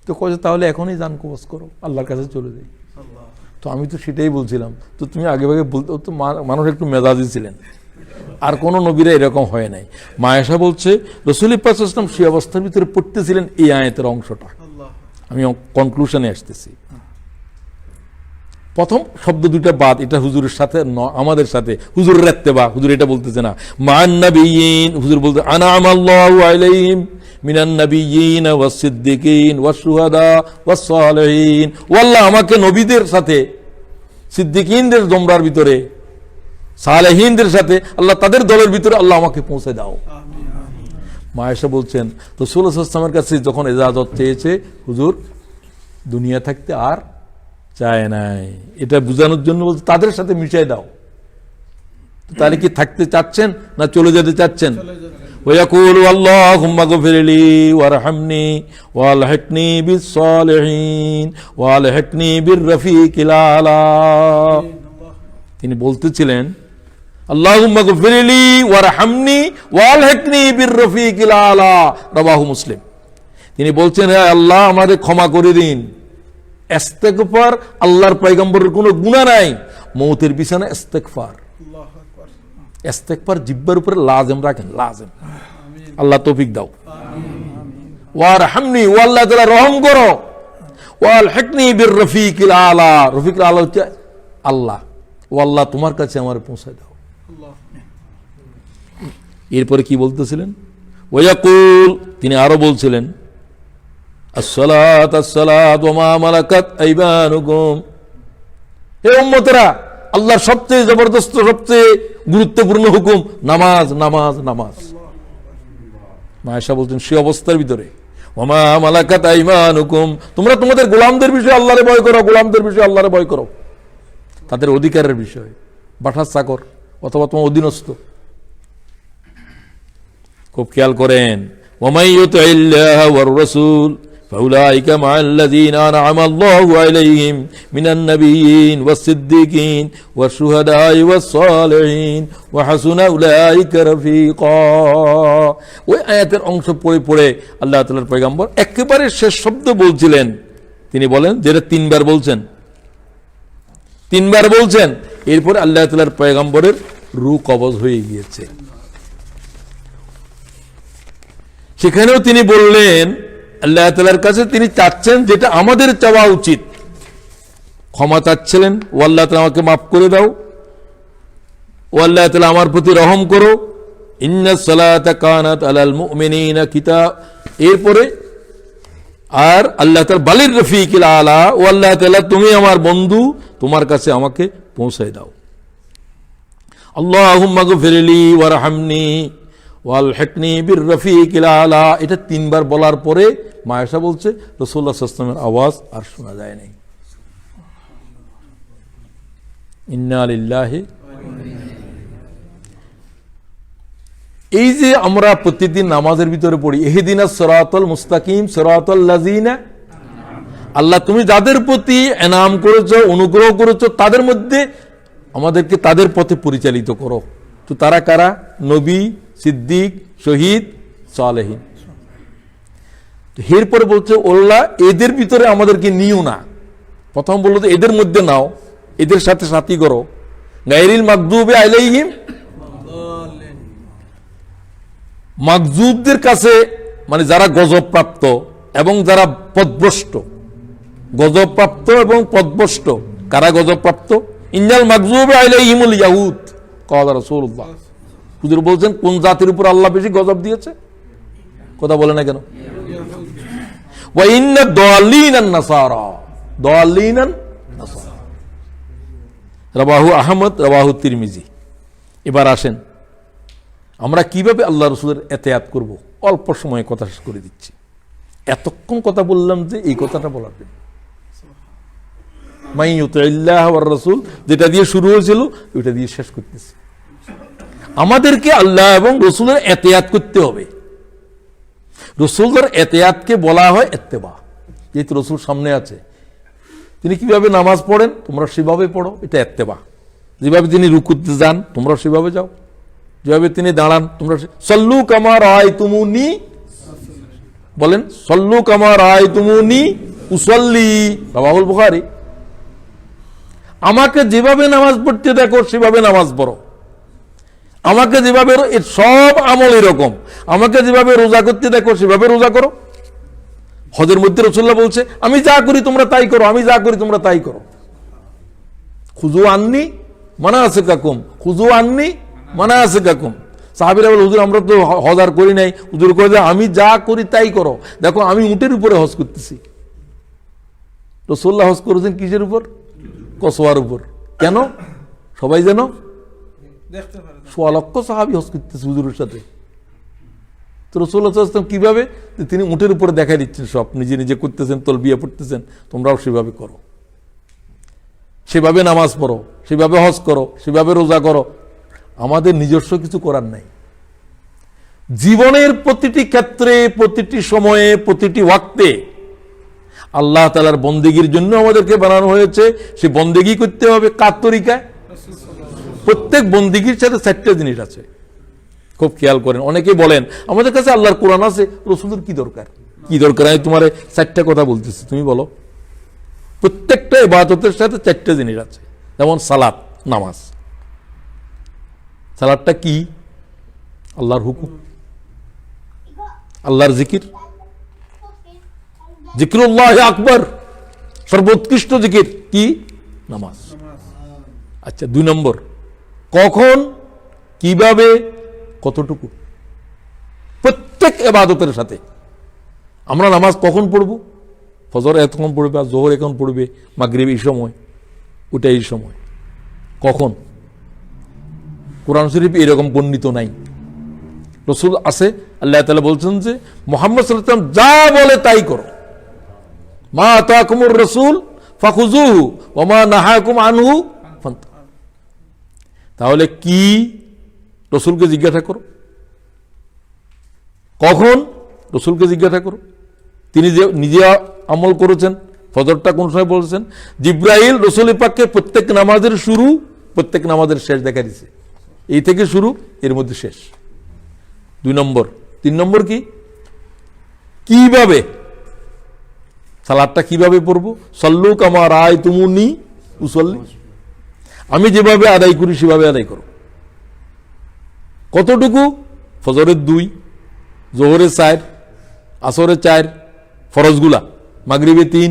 তো কয়ে তাহলে এখনই জান কবজ করো, আল্লাহর কাছে চলে যাই। তো আমি তো সেটাই বলছিলাম, তো তুমি আগে ভাগে বলতে, তো মানুষ একটু মেজাজি ছিলেন, আর কোন নবীরা এরকম হয় নাই। মা আয়েশা বলছে, রাসূল পাক সাল্লাল্লাহু আলাইহি ওয়াসাল্লাম সেই অবস্থার ভিতরে পড়তেছিলেন এই আয়াতের অংশটা। আমি কনক্লুশনে আসতেছি। প্রথম শব্দ দুইটা বাদ, এটা হুজুরের সাথে আমাদের সাথে, হুজুরের ইত্তেবা, হুজুর এটা বলতেছে না। মান নাবিয়িন, হুজুর বলতে আনআমাল্লাহু আলাইহিম মিনান নাবিয়িন ওয়াস সিদ্দিকিন ওয়াস শুহাদা ওয়াস সালিহিন, ও আল্লাহ আমাকে নবীদের সাথে, সিদ্দিকিনদের জমরার ভিতরে, সালেহিনদের সাথে, আল্লাহ তাদের দলের ভিতরে আল্লাহ আমাকে পৌঁছে দাও। মা আয়েশা বলছেন, তো রাসূল সাল্লাল্লাহু আলাইহি ওয়াসাল্লামের কাছে যখন ইজাজত চেয়েছে, হুজুর দুনিয়া থাকতে আর চায় নাই, এটা বোঝানোর জন্য বলছে তাদের সাথে মিশাই দাও। তাহলে কি থাকতে চাচ্ছেন না চলে যেতে চাচ্ছেন? ওয়াকুলু আল্লাহুম্মা গফিরলি ওয়ারহামনি ওয়ালহিকনি বিস-সালিহিন ওয়ালহিকনি বির-রফিকিল আলা। তিনি বলতেছিলেন, আল্লাহুম্মা গফিরলি ওয়ারহামনি ওয়ালহিকনি বির-রফিকিল আলা, রাওয়াহু মুসলিম। তিনি বলছেন, হে আল্লাহ আমাদের ক্ষমা করে দিন। ইস্তেগফার, আল্লাহর পয়গম্বরের কোনো গুনাহ নাই, মউতের বিছানায় ইস্তেগফার। ইস্তেগফার জিহ্বার উপরে লাজেম রাখেন, লাজেম। আল্লাহ তৌফিক দাও। ওয়ারহামনি, ও আল্লাহ তাআলা রহম করো। ওয়ালহিকনি বির রফিকিল আলা, রফিকুল আলা হচ্ছে আল্লাহ। ও আল্লাহ তোমার কাছে আমার পৌঁছায় দাও। এরপরে কি বলতেছিলেন? ওয়ায়াকুল, তিনি আরো বলছিলেন আসসালাত আসসালাত ওয়া মা মালাকাত আইমানুকুম, হে উম্মতেরা, আল্লাহর সবচেয়ে জবরদস্ত, সবচেয়ে গুরুত্বপূর্ণ হুকুম নামাজ, নামাজ, নামাজ। মায়েশা বলছেন সে অবস্থার ভিতরে ওয়া মা মালাকাত আইমানুকুম, তোমরা তোমাদের গোলামদের বিষয়ে আল্লাহরে ভয় করো, গোলামদের বিষয়ে আল্লাহরে ভয় করো, তাদের অধিকারের বিষয়, বাটার চাকর অথবা তোমার অধীনস্থ। খুব খেয়াল করেন, ওয়ামাই ইউতিইল্লাহ ওয়ার রাসূল ফাউলাইকা মাআল্লাযীনা আনআমা আল্লাহু আলাইহিম মিনান নাবিয়্যিন ওয়াস-সিদ্দীকিন ওয়াশ-শুহাদা'i ওয়াস-সালিহিন ওয়া হাসুনা উলাইকা রাফীকা। ওই আয়াতের অংশ পড়ে পড়ে আল্লাহ তাআলার পয়গম্বর একেবারে শেষ শব্দ বলছিলেন। তিনি বলেন, যেটা তিনবার বলছেন, তিনবার বলছেন, এরপরে আল্লাহ তাআলার পয়গম্বরের রূহ কবজ হয়ে গিয়েছে। সেখানেও তিনি বললেন আল্লাহ তাআলার কাছে তিনি চাচ্ছেন যেটা আমাদের চাওয়া উচিত, ক্ষমা চাচ্ছিলেন, ও আল্লাহ তাআলা আমাকে মাফ করে দাও, ও আল্লাহ তাআলা আমার প্রতি রহম করো, ইন্নাস সালাতা কানাত আলাল মুমিনিনা কিতাব। এরপরে আর আল্লাহ তাআলা বালির রফিকিল আলা, ও আল্লাহ তাআলা তুমি আমার বন্ধু, তোমার কাছে আমাকে পৌঁছায় দাও। আল্লাহুম্মা গফিরলি ওয়ারহামনি ওয়ালহিকনি বির রফিকিল আলা। এটা তিনবার বলার পরে মায়েশা বলছে রাসূলুল্লাহ সাল্লাল্লাহু আলাইহি ওয়াসাল্লামের আওয়াজ আর শোনা যায় নাই। ইন্না লিল্লাহি। এই যে আমরা প্রতিদিন নামাজের ভিতরে পড়ি ইহদিনাস সিরাতাল মুস্তাকিম সিরাতাল লাযিনা, আল্লাহ তুমি যাদের প্রতি এনাম করেছো, অনুগ্রহ করেছো, তাদের মধ্যে আমাদেরকে তাদের পথে পরিচালিত করো। তো তারা কারা? নবী, সিদ্দিক, শহীদ, সালেহীন। এরপরে বলছে আল্লাহ এদের ভিতরে আমাদেরকে নিও না। প্রথম বললো তো এদের মধ্যে নাও, এদের সাথে সাথী করো। গায়রিল মাগদুবি আলাইহিম, মাগজুবদের কাছে মানে যারা গজব প্রাপ্ত এবং যারা পথভ্রষ্ট, গজব প্রাপ্ত এবং পথভ্রষ্ট। কারা গজব প্রাপ্ত? ইন্নাল মাগজুবি আলাইহিমুল ইয়াহুদ ক্বালা রাসূলুল্লাহ। হুজুর বলছেন কোন জাতির উপর আল্লাহ বেশি গজব দিয়েছে? কথা বলে না কেন? ওয়া ইন্না দাল্লিনান নাসারা, দাল্লিনান নাসারা, রাওয়াহু আহমদ, রাওয়াহু তিরমিজি। এবার আসেন আমরা কিভাবে আল্লাহ রাসূলের ইতিআত করব। অল্প সময়ে কথা শেষ করে দিচ্ছি। এতক্ষণ কথা বললাম যে এই কথাটা বলার জন্য, মাই ইউতিইল্লাহ ওয়ার রাসূল যেটা দিয়ে শুরু হয়েছিল ওইটা দিয়ে শেষ করতেছি। আমাদেরকে আল্লাহ এবং রাসূলের ইতিআত করতে হবে। রাসূলের ইতিআতকে বলা হয় ইত্তেবা। যেহেতু রাসূল সামনে আছে, তিনি কিভাবে নামাজ পড়েন তোমরা সেভাবে পড়ো, এটা ইত্তেবা। যেভাবে তিনি রুকুতে যান তোমরা সেভাবে যাও, যেভাবে তিনি দাঁড়ান তোমরা। সল্লু কামা রাআইতুমুনি, বলেন সল্লু কামা রাআইতুমুনি উসাল্লি, রাওয়াহুল বুখারী। আমাকে যেভাবে নামাজ পড়তে দেখো সেভাবে নামাজ পড়ো। আমাকে যেভাবে, সব আমল এরকম, আমাকে যেভাবে রোজা করতে দেখো সেভাবে রোজা করো। হজের মধ্যে রাসূলুল্লাহ বলছে আমি যা করি তোমরা তাই করো, আমি যা করি তোমরা তাই করো। খুযু আন্নি মানাসিকাকুম, খুযু আন্নি মানাসিকাকুম। সাহাবীরা বলে হুজুর আমরা তো হজ আর করি নাই। হুজুর কয় যে আমি যা করি তাই করো। দেখো আমি উটের উপরে হজ করতেছি। রাসূলুল্লাহ হজ করেছেন কিসের উপর? কসওয়ার উপর। কেন? সবাই যেন দেখতে পারে। ১০০ লক্ষ সাহাবী হজ করতেছে হুজুরের সাথে। তো রাসূলুল্লাহ সাল্লাল্লাহু আলাইহি ওয়াসাল্লাম কিভাবে? তিনি উটের উপরে দেখাই দিচ্ছেন, সব নিজে নিজে করতেছেন, তলবিয়া পড়তেছেন, তোমরাও সেভাবে করো, সেভাবে নামাজ পড়ো, সেভাবে হজ করো, সেভাবে রোজা করো। আমাদের নিজস্ব কিছু করার নাই। জীবনের প্রতিটি ক্ষেত্রে, প্রতিটি সময়ে, প্রতিটি ওয়াক্তে আল্লাহ তাআলার বন্দেগীর জন্য আমাদেরকে বানানো হয়েছে। সে বন্দেগী করতে হবে কার তরিকায়? প্রত্যেক বন্দেগীর সাথে 4টা জিনিস আছে। খুব খেয়াল করেন। অনেকেই বলেন আমাদের কাছে আল্লাহর কোরআন আছে, রাসূলের কি দরকার? কি দরকার? আমি তোমার 4টা কথা বলতেছি, তুমি বলো। প্রত্যেকটা ইবাদতের সাথে 4টা জিনিস আছে। যেমন সালাত, নামাজ। সালাদটা কি? আল্লাহর হুকুম, আল্লাহর জিকির, জিকিরুল্লাহ আকবর, সর্বোৎকৃষ্ট জিকির কি? নামাজ। আচ্ছা, 2 নম্বর, কখন, কিভাবে, কতটুকু? প্রত্যেক ইবাদতের সাথে আমরা নামাজ কখন পড়ব? ফজর এতক্ষণ পড়বে, আর জোহর এখন পড়বে, মাগরিব এই সময়, ওটা এই সময়, কখন? কোরআন শরীফ এরকম বর্ণিত নাই। রসুল আছে, আল্লাহ তাআলা বলছেন যে মুহাম্মদ সাল্লাল্লাহু আলাইহি ওয়াসাল্লাম যা বলে তাই করো, মা আতাকুমুর রাসূল ফাখুযুহু ওয়া মা নাহাকুম আনহু ফান্তাহু। তাহলে কি? রসুলকে জিজ্ঞাসা করো। কখন? রসুলকে জিজ্ঞাসা করো। তিনি যে নিজে আমল করেছেন, ফজরটা কোন সময় বলেছেন? জিব্রাইল রসুল পাককে প্রত্যেক নামাজের শুরু, প্রত্যেক নামাজের শেষ দেখা দিছে। এই থেকে শুরু, এর মধ্যে শেষ। 2 নম্বর। 3 নম্বর কি? কিভাবে সালাদটা কিভাবে পড়বো? সল্লু কামা রাআইতুমুনি উসাল্লি, আমি যেভাবে আদায় করি সেভাবে আদায় করো। কতটুকু? ফজরের 2, জোহরের 4, আসরের 4, ফরজগুলা, মাগরিবে 3,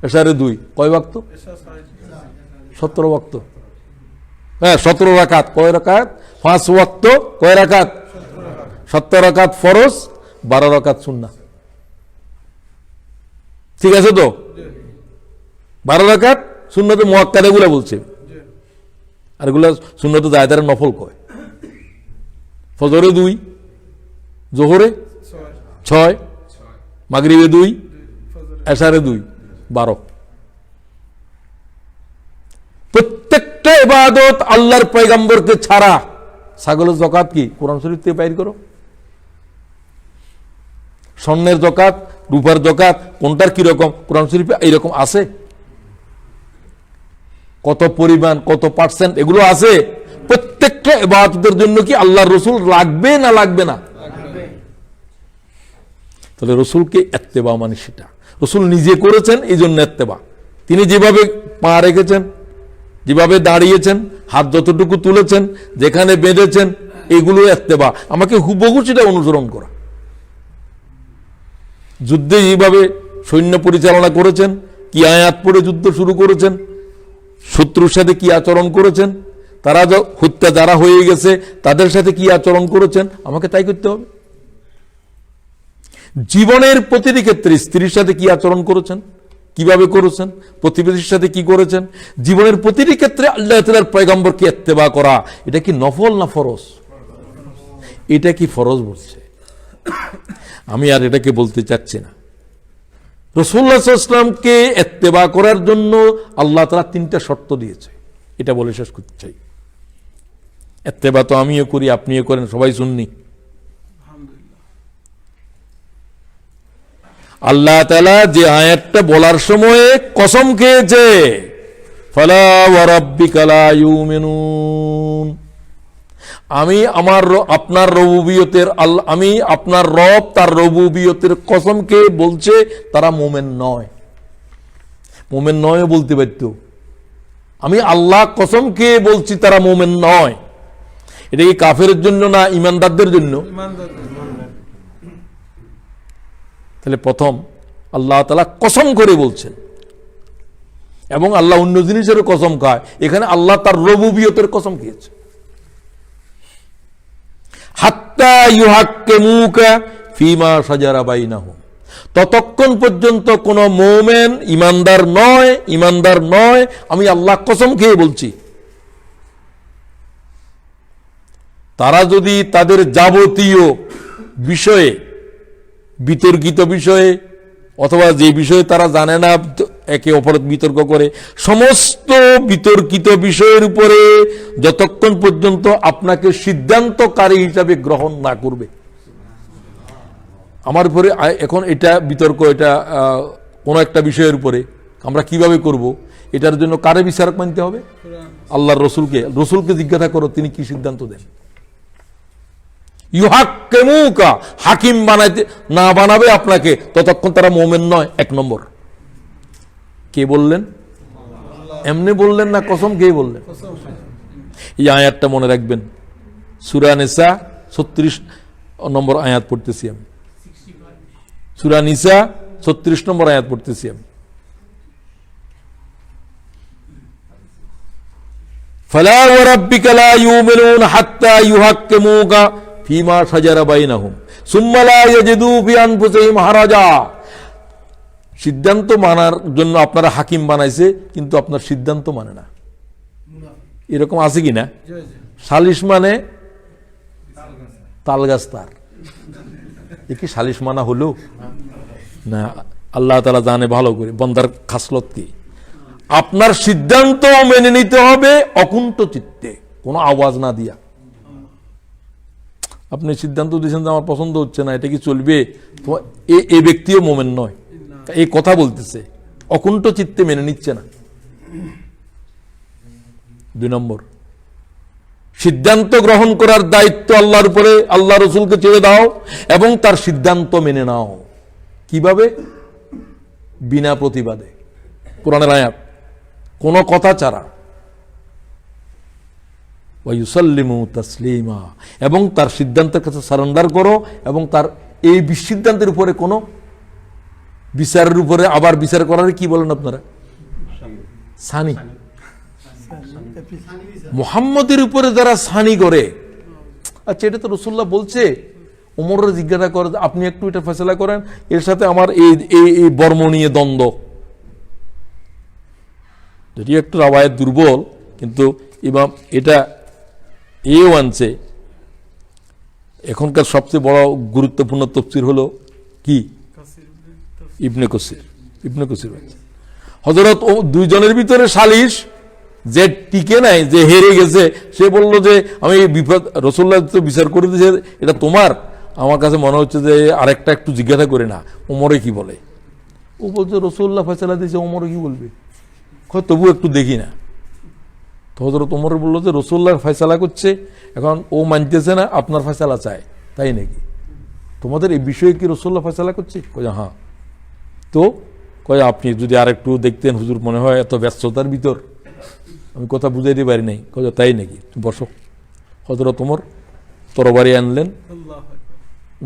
এশারে 2, কয় ওয়াক্ত? 17 ওয়াক্ত। হ্যাঁ, 17 রাকাত। কয় রাকাত? 5 ওয়াক্ত। কয় রাকাত? 17 রাকাত ফরজ, 12 রাকাত সুন্নাহ। ঠিক আছে তো? 12 রাকাত সুন্নতে মুআক্কাদা গুলা বলছে, আর এগুলা সুন্নতে জায়েদার নফল কয়। ফজরে 2, জোহরে 6, মাগরিবে 2, এশারে 2, 12। প্রত্যেকটা ইবাদত আল্লাহর পয়গম্বরকে ছাড়া। ছাগলের যাকাত কি? কোরআন শরীফ থেকে বাইর করো। স্বর্ণের যাকাত, রূপার যাকাত, কোনটার কি রকম? কোরআন শরীফে এইরকম আছে? কত পরিমাণ, কত পার্সেন্ট, এগুলো আছে। প্রত্যেকটা ইবাদতের জন্য কি আল্লাহর রসুল লাগবে না লাগবে না? তাহলে রসুলকে ইত্তেবা মানে সেটা। রসুল নিজে করেছেন, এই জন্য ইত্তেবা। তিনি যেভাবে পা রেখেছেন, যেভাবে দাঁড়িয়েছেন, হাত যতটুকু তুলেছেন, যেখানে বেঁধেছেন, এগুলো ইত্তেবা। আমাকে হুবহু সেটা অনুসরণ করা। যুদ্ধে যেভাবে সৈন্য পরিচালনা করেছেন, কি আয়াত পড়ে যুদ্ধ শুরু করেছেন, শত্রুর সাথে কি আচরণ করেছেন, তারা হত্যা যারা হয়ে গেছে তাদের সাথে কি আচরণ করেছেন, আমাকে তাই করতে হবে। জীবনের প্রতিটি ক্ষেত্রে স্ত্রীর সাথে কি আচরণ করেছেন, কিভাবে করেছেন, প্রতিবেশীর সাথে কি করেছেন, জীবনের প্রতিটি ক্ষেত্রে আল্লাহ তাআলার পয়গম্বরকে ইত্তেবা করা, এটা কি নফল না ফরজ? এটা কি ফরজ বলছে? আমি আর এটাকে বলতে চাচ্ছি না। রাসূলুল্লাহ সাল্লাল্লাহু আলাইহি ওয়াসাল্লামকে ইত্তেবা করার জন্য আল্লাহ তাআলা 3টা শর্ত দিয়েছে। এটা বলে শেষ করতে চাই। ইত্তেবা তো আমিও করি, আপনিও করেন, সবাই সুন্নি। আল্লাহ তাআলা যে আয়াতটা বলার সময় কসম খেয়েছে, ফালা ওয়া রাব্বিকা লা ইউমিনুন, আমি আপনার রবুবিয়তের আমি আপনার রব তার রবুবিয়তের কসম খেয়ে বলছে তারা মুমিন নয়। মুমিন নয় বলতে পারত, আমি আল্লাহ কসম খেয়ে বলছি তারা মুমিন নয়। এটা কি কাফেরের জন্য না ঈমানদারদের জন্য? তাহলে প্রথম আল্লাহ তাআলা কসম করে বলছেন, এবং আল্লাহ অন্য জিনিসেরও কসম খায়। এখানে আল্লাহ তার রবুবিয়তের কসম খেয়েছে। হাত্তা ইউহাক্কিমুকা ফীমা শাজারা বাইনাহুম, ততক্ষণ পর্যন্ত কোন মুমিন ঈমানদার নয়, আমি আল্লাহ কসম খেয়ে বলছি। তারা যদি তাদের যাবতীয় বিষয়ে, বিতর্কিত বিষয়ে, অথবা যে বিষয়ে তারা জানে না, একে অপরের বিতর্ক করে, সমস্ত বিতর্কিত বিষয়ের উপরে যতক্ষণ পর্যন্ত আপনাকে সিদ্ধান্তকারী হিসাবে গ্রহণ না করবে। আমার উপরে এখন এটা বিতর্ক, এটা কোন একটা বিষয়ের উপরে আমরা কিভাবে করব, এটার জন্য কারে বিচারক মানতে হবে? আল্লাহর রসুলকে জিজ্ঞাসা করো, তিনি কি সিদ্ধান্ত দেন। ইউহাক্কিমুকা, হাকিম বানাবে আপনাকে, ততক্ষণ তারা মুমিন নয়। 1 নম্বর। কে বললেন? এমনি বললেন না, কসম কে বললেন? এই আয়াতটা মনে রাখবেন। সূরা নিসা 36 নম্বর আয়াত পড়তেছি আমি। সূরা নিসা 36 নম্বর আয়াত পড়তেছি আমি। ফালা ওয়া রাব্বিকা লা ইউমিনুনা হাত্তা ইউহাক্কিমুকা ফীমা শাজারা বাইনাহুম সুম্মা লা ইয়াজিদু ফি আনফুসিহিম হারাজা। সিদ্ধান্ত মানার জন্য আপনারা হাকিম বানাইছে, কিন্তু আপনার সিদ্ধান্ত মানে না। এরকম আছে কি না? সালিশ মানে তালগাছ তার, এ কি সালিশ মানা হলো না? আল্লাহ তাআলা জানে ভালো করে বান্দার খাসলত কি। আপনার সিদ্ধান্ত মেনে নিতে হবে অকুণ্ঠ চিত্তে, কোনো আওয়াজ না দিয়া। আপনি সিদ্ধান্ত দিয়েছেন যে আমার পছন্দ হচ্ছে না, এটা কি চলবে? তো এই ব্যক্তিও মোমেন নয়, এই কথা বলতেছে, অকুণ্ঠ চিত্তে মেনে নিচ্ছে না। 2 নম্বর, সিদ্ধান্ত গ্রহণ করার দায়িত্ব আল্লাহর উপরে, আল্লাহ রসুলকে ছেড়ে দাও এবং তার সিদ্ধান্ত মেনে নাও। কিভাবে? বিনা প্রতিবাদে, কোরআনের আয়াত, কোন কথা ছাড়া। ওয়ায়ুসাল্লিমু তাসলিমা, এবং তার সিদ্ধান্তের কাছে সারেন্ডার করো, এবং তার এই সিদ্ধান্তের উপরে কোনো বিচারের উপরে আবার বিচার করার কি বলেন আপনারা? সানি। মুহাম্মদের উপরে যারা সানি করে, আচ্ছা এটা তো রাসূলুল্লাহ বলছে, ওমরের জিজ্ঞাসা করে আপনি একটু এটা ফয়সালা করেন, এর সাথে আমার এই বর্ম নিয়ে দ্বন্দ্ব। যদিও একটু রাওয়ায়াত দুর্বল, কিন্তু ইমাম এটা এও আনছে। এখনকার সবচেয়ে বড় গুরুত্বপূর্ণ তাফসীর হলো কি? ইবনে কাসির। ইবনে কাসির হযরত দুইজনের ভিতরে সালিশ, যে টিকে নাই, যে হেরে গেছে, সে বলল যে আমি বিপদ, রাসূলুল্লাহ তো বিচার করে দিয়েছে, এটা তোমার, আমার কাছে মনে হচ্ছে যে আরেকটা একটু জিজ্ঞাসা করে না ওমরে কি বলে। ও বলছে রাসূলুল্লাহ ফয়সালা দিয়েছে, ওমরে কি বলবে, তবু একটু দেখি না। তো হযরত ওমর বলল যে রাসূলুল্লাহ ফয়সালা করছে, এখন ও মানতেছে না, আপনার ফয়সালা চায়, তাই নাকি? তোমাদের এই বিষয়ে কি রাসূলুল্লাহ ফয়সালা করছে? কয় হ্যাঁ। তো কয় আপনি যদি আরেকটু দেখতেন হুজুর, মনে হয় এত ব্যস্ততার ভিতর আমি কথা বুঝাইতে পারি নাই। কয় তাই নাকি, তুমি বসো। হযরত ওমর তরবারি আনলেন,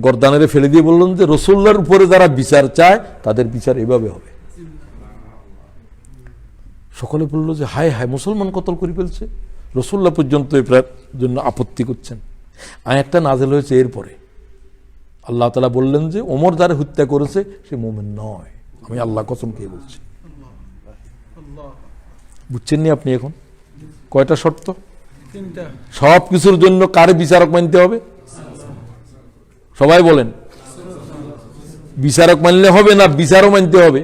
গর্দানেরে ফেলে দিয়ে বললেন যে রাসূলুল্লাহর উপরে যারা বিচার চায় তাদের বিচার এভাবে হবে। সকলে বলল যে হায় হায়, মুসলমান কতল করে ফেলছে, রাসূলুল্লাহ পর্যন্ত এর জন্য আপত্তি করছেন। আয়াতটা নাযিল হয়েছে এরপরে। আল্লাহ তাআলা বললেন যে ওমর যারা হত্যা করেছে সে মুমিন নয়, আমি আল্লাহ কসম খেয়ে বলছি। বুঝছেন নি আপনি এখন? কয়টা শর্ত? সব কিছুর জন্য কার বিচারক মানতে হবে? সবাই বলেন, বিচারক মানলে হবে না, বিচারও মানতে হবে।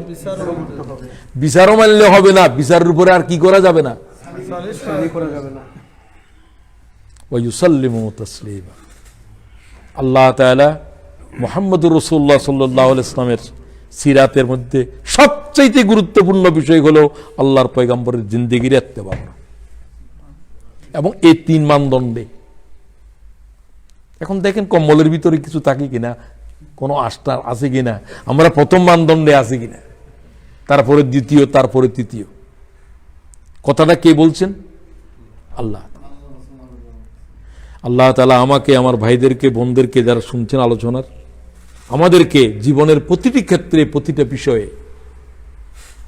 বিচারও মানলে হবে না, বিচারের উপরে আর কি করা যাবে না? ওয়ায়ুসাল্লিমু তাসলিমা। আল্লাহ তাআলা মুহাম্মদুর রাসূলুল্লাহ সাল্লাল্লাহু আলাইহি ওয়াসাল্লামের সিরাতের মধ্যে সবচেয়ে গুরুত্বপূর্ণ বিষয় হলো আল্লাহর পয়গম্বরের জিন্দেগির ইত্তেবা করা, এবং এই 3 মানদণ্ডে। এখন দেখেন কম্বলের ভিতরে কিছু থাকে কিনা, কোনো আস্থা আছে কিনা, আমরা প্রথম মানদণ্ডে আছি কিনা, তারপরে দ্বিতীয়, তারপরে তৃতীয়। কথাটা কে বলছেন? আল্লাহ। আল্লাহ তাআলা আমাকে, আমার ভাইদেরকে, বোনদেরকে যারা শুনছেন আলোচনার, আমাদেরকে জীবনের প্রতিটি ক্ষেত্রে, প্রতিটা বিষয়ে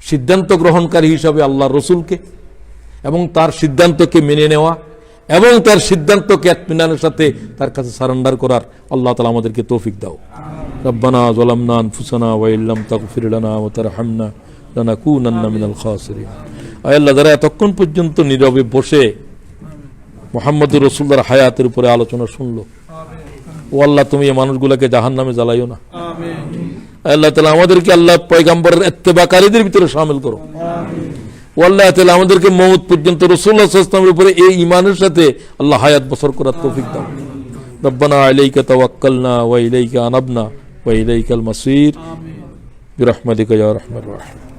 সিদ্ধান্ত গ্রহণকারী হিসাবে আল্লাহ রসুলকে এবং তার সিদ্ধান্তকে মেনে নেওয়া এবং তার সিদ্ধান্তকে ইত্মিনানের সাথে তার কাছে সারেন্ডার করার আল্লাহ তাআলা আমাদেরকে তৌফিক দাও। রব্বানা যালামনা আনফুসানা ওয়া ইল্লাম তাগফির লানা ওয়া তারহামনা লানাকুনান্না মিনাল খাসিরিন। আয় আল্লাহ, যারা এতক্ষণ পর্যন্ত নীরবে বসে মুহাম্মদুর রাসূলুল্লাহর হায়াতের উপরে আলোচনা শুনলো, ও আল্লাহ তুমি এই মানুষগুলোকে জাহান্নামে জ্বালাইও না। আল্লাহ তাআলা আমাদেরকে আল্লাহ পয়গম্বরের ইত্তেবাকারীদের ভিতরে শামিল করো। ও আল্লাহ তাআলা আমাদেরকে মওত পর্যন্ত রাসূলুল্লাহ সাল্লাল্লাহু আলাইহি ওয়াসাল্লামের উপরে এই ঈমানের সাথে আল্লাহ হায়াত বসর করার তৌফিক দাও। রব্বানা আলাইকা তাওয়াক্কালনা ওয়া ইলাইকা আনাবনা ওয়া ইলাইকাল মাসির বিরহমাতিকা ইয়া আরহামার রাহিমিন।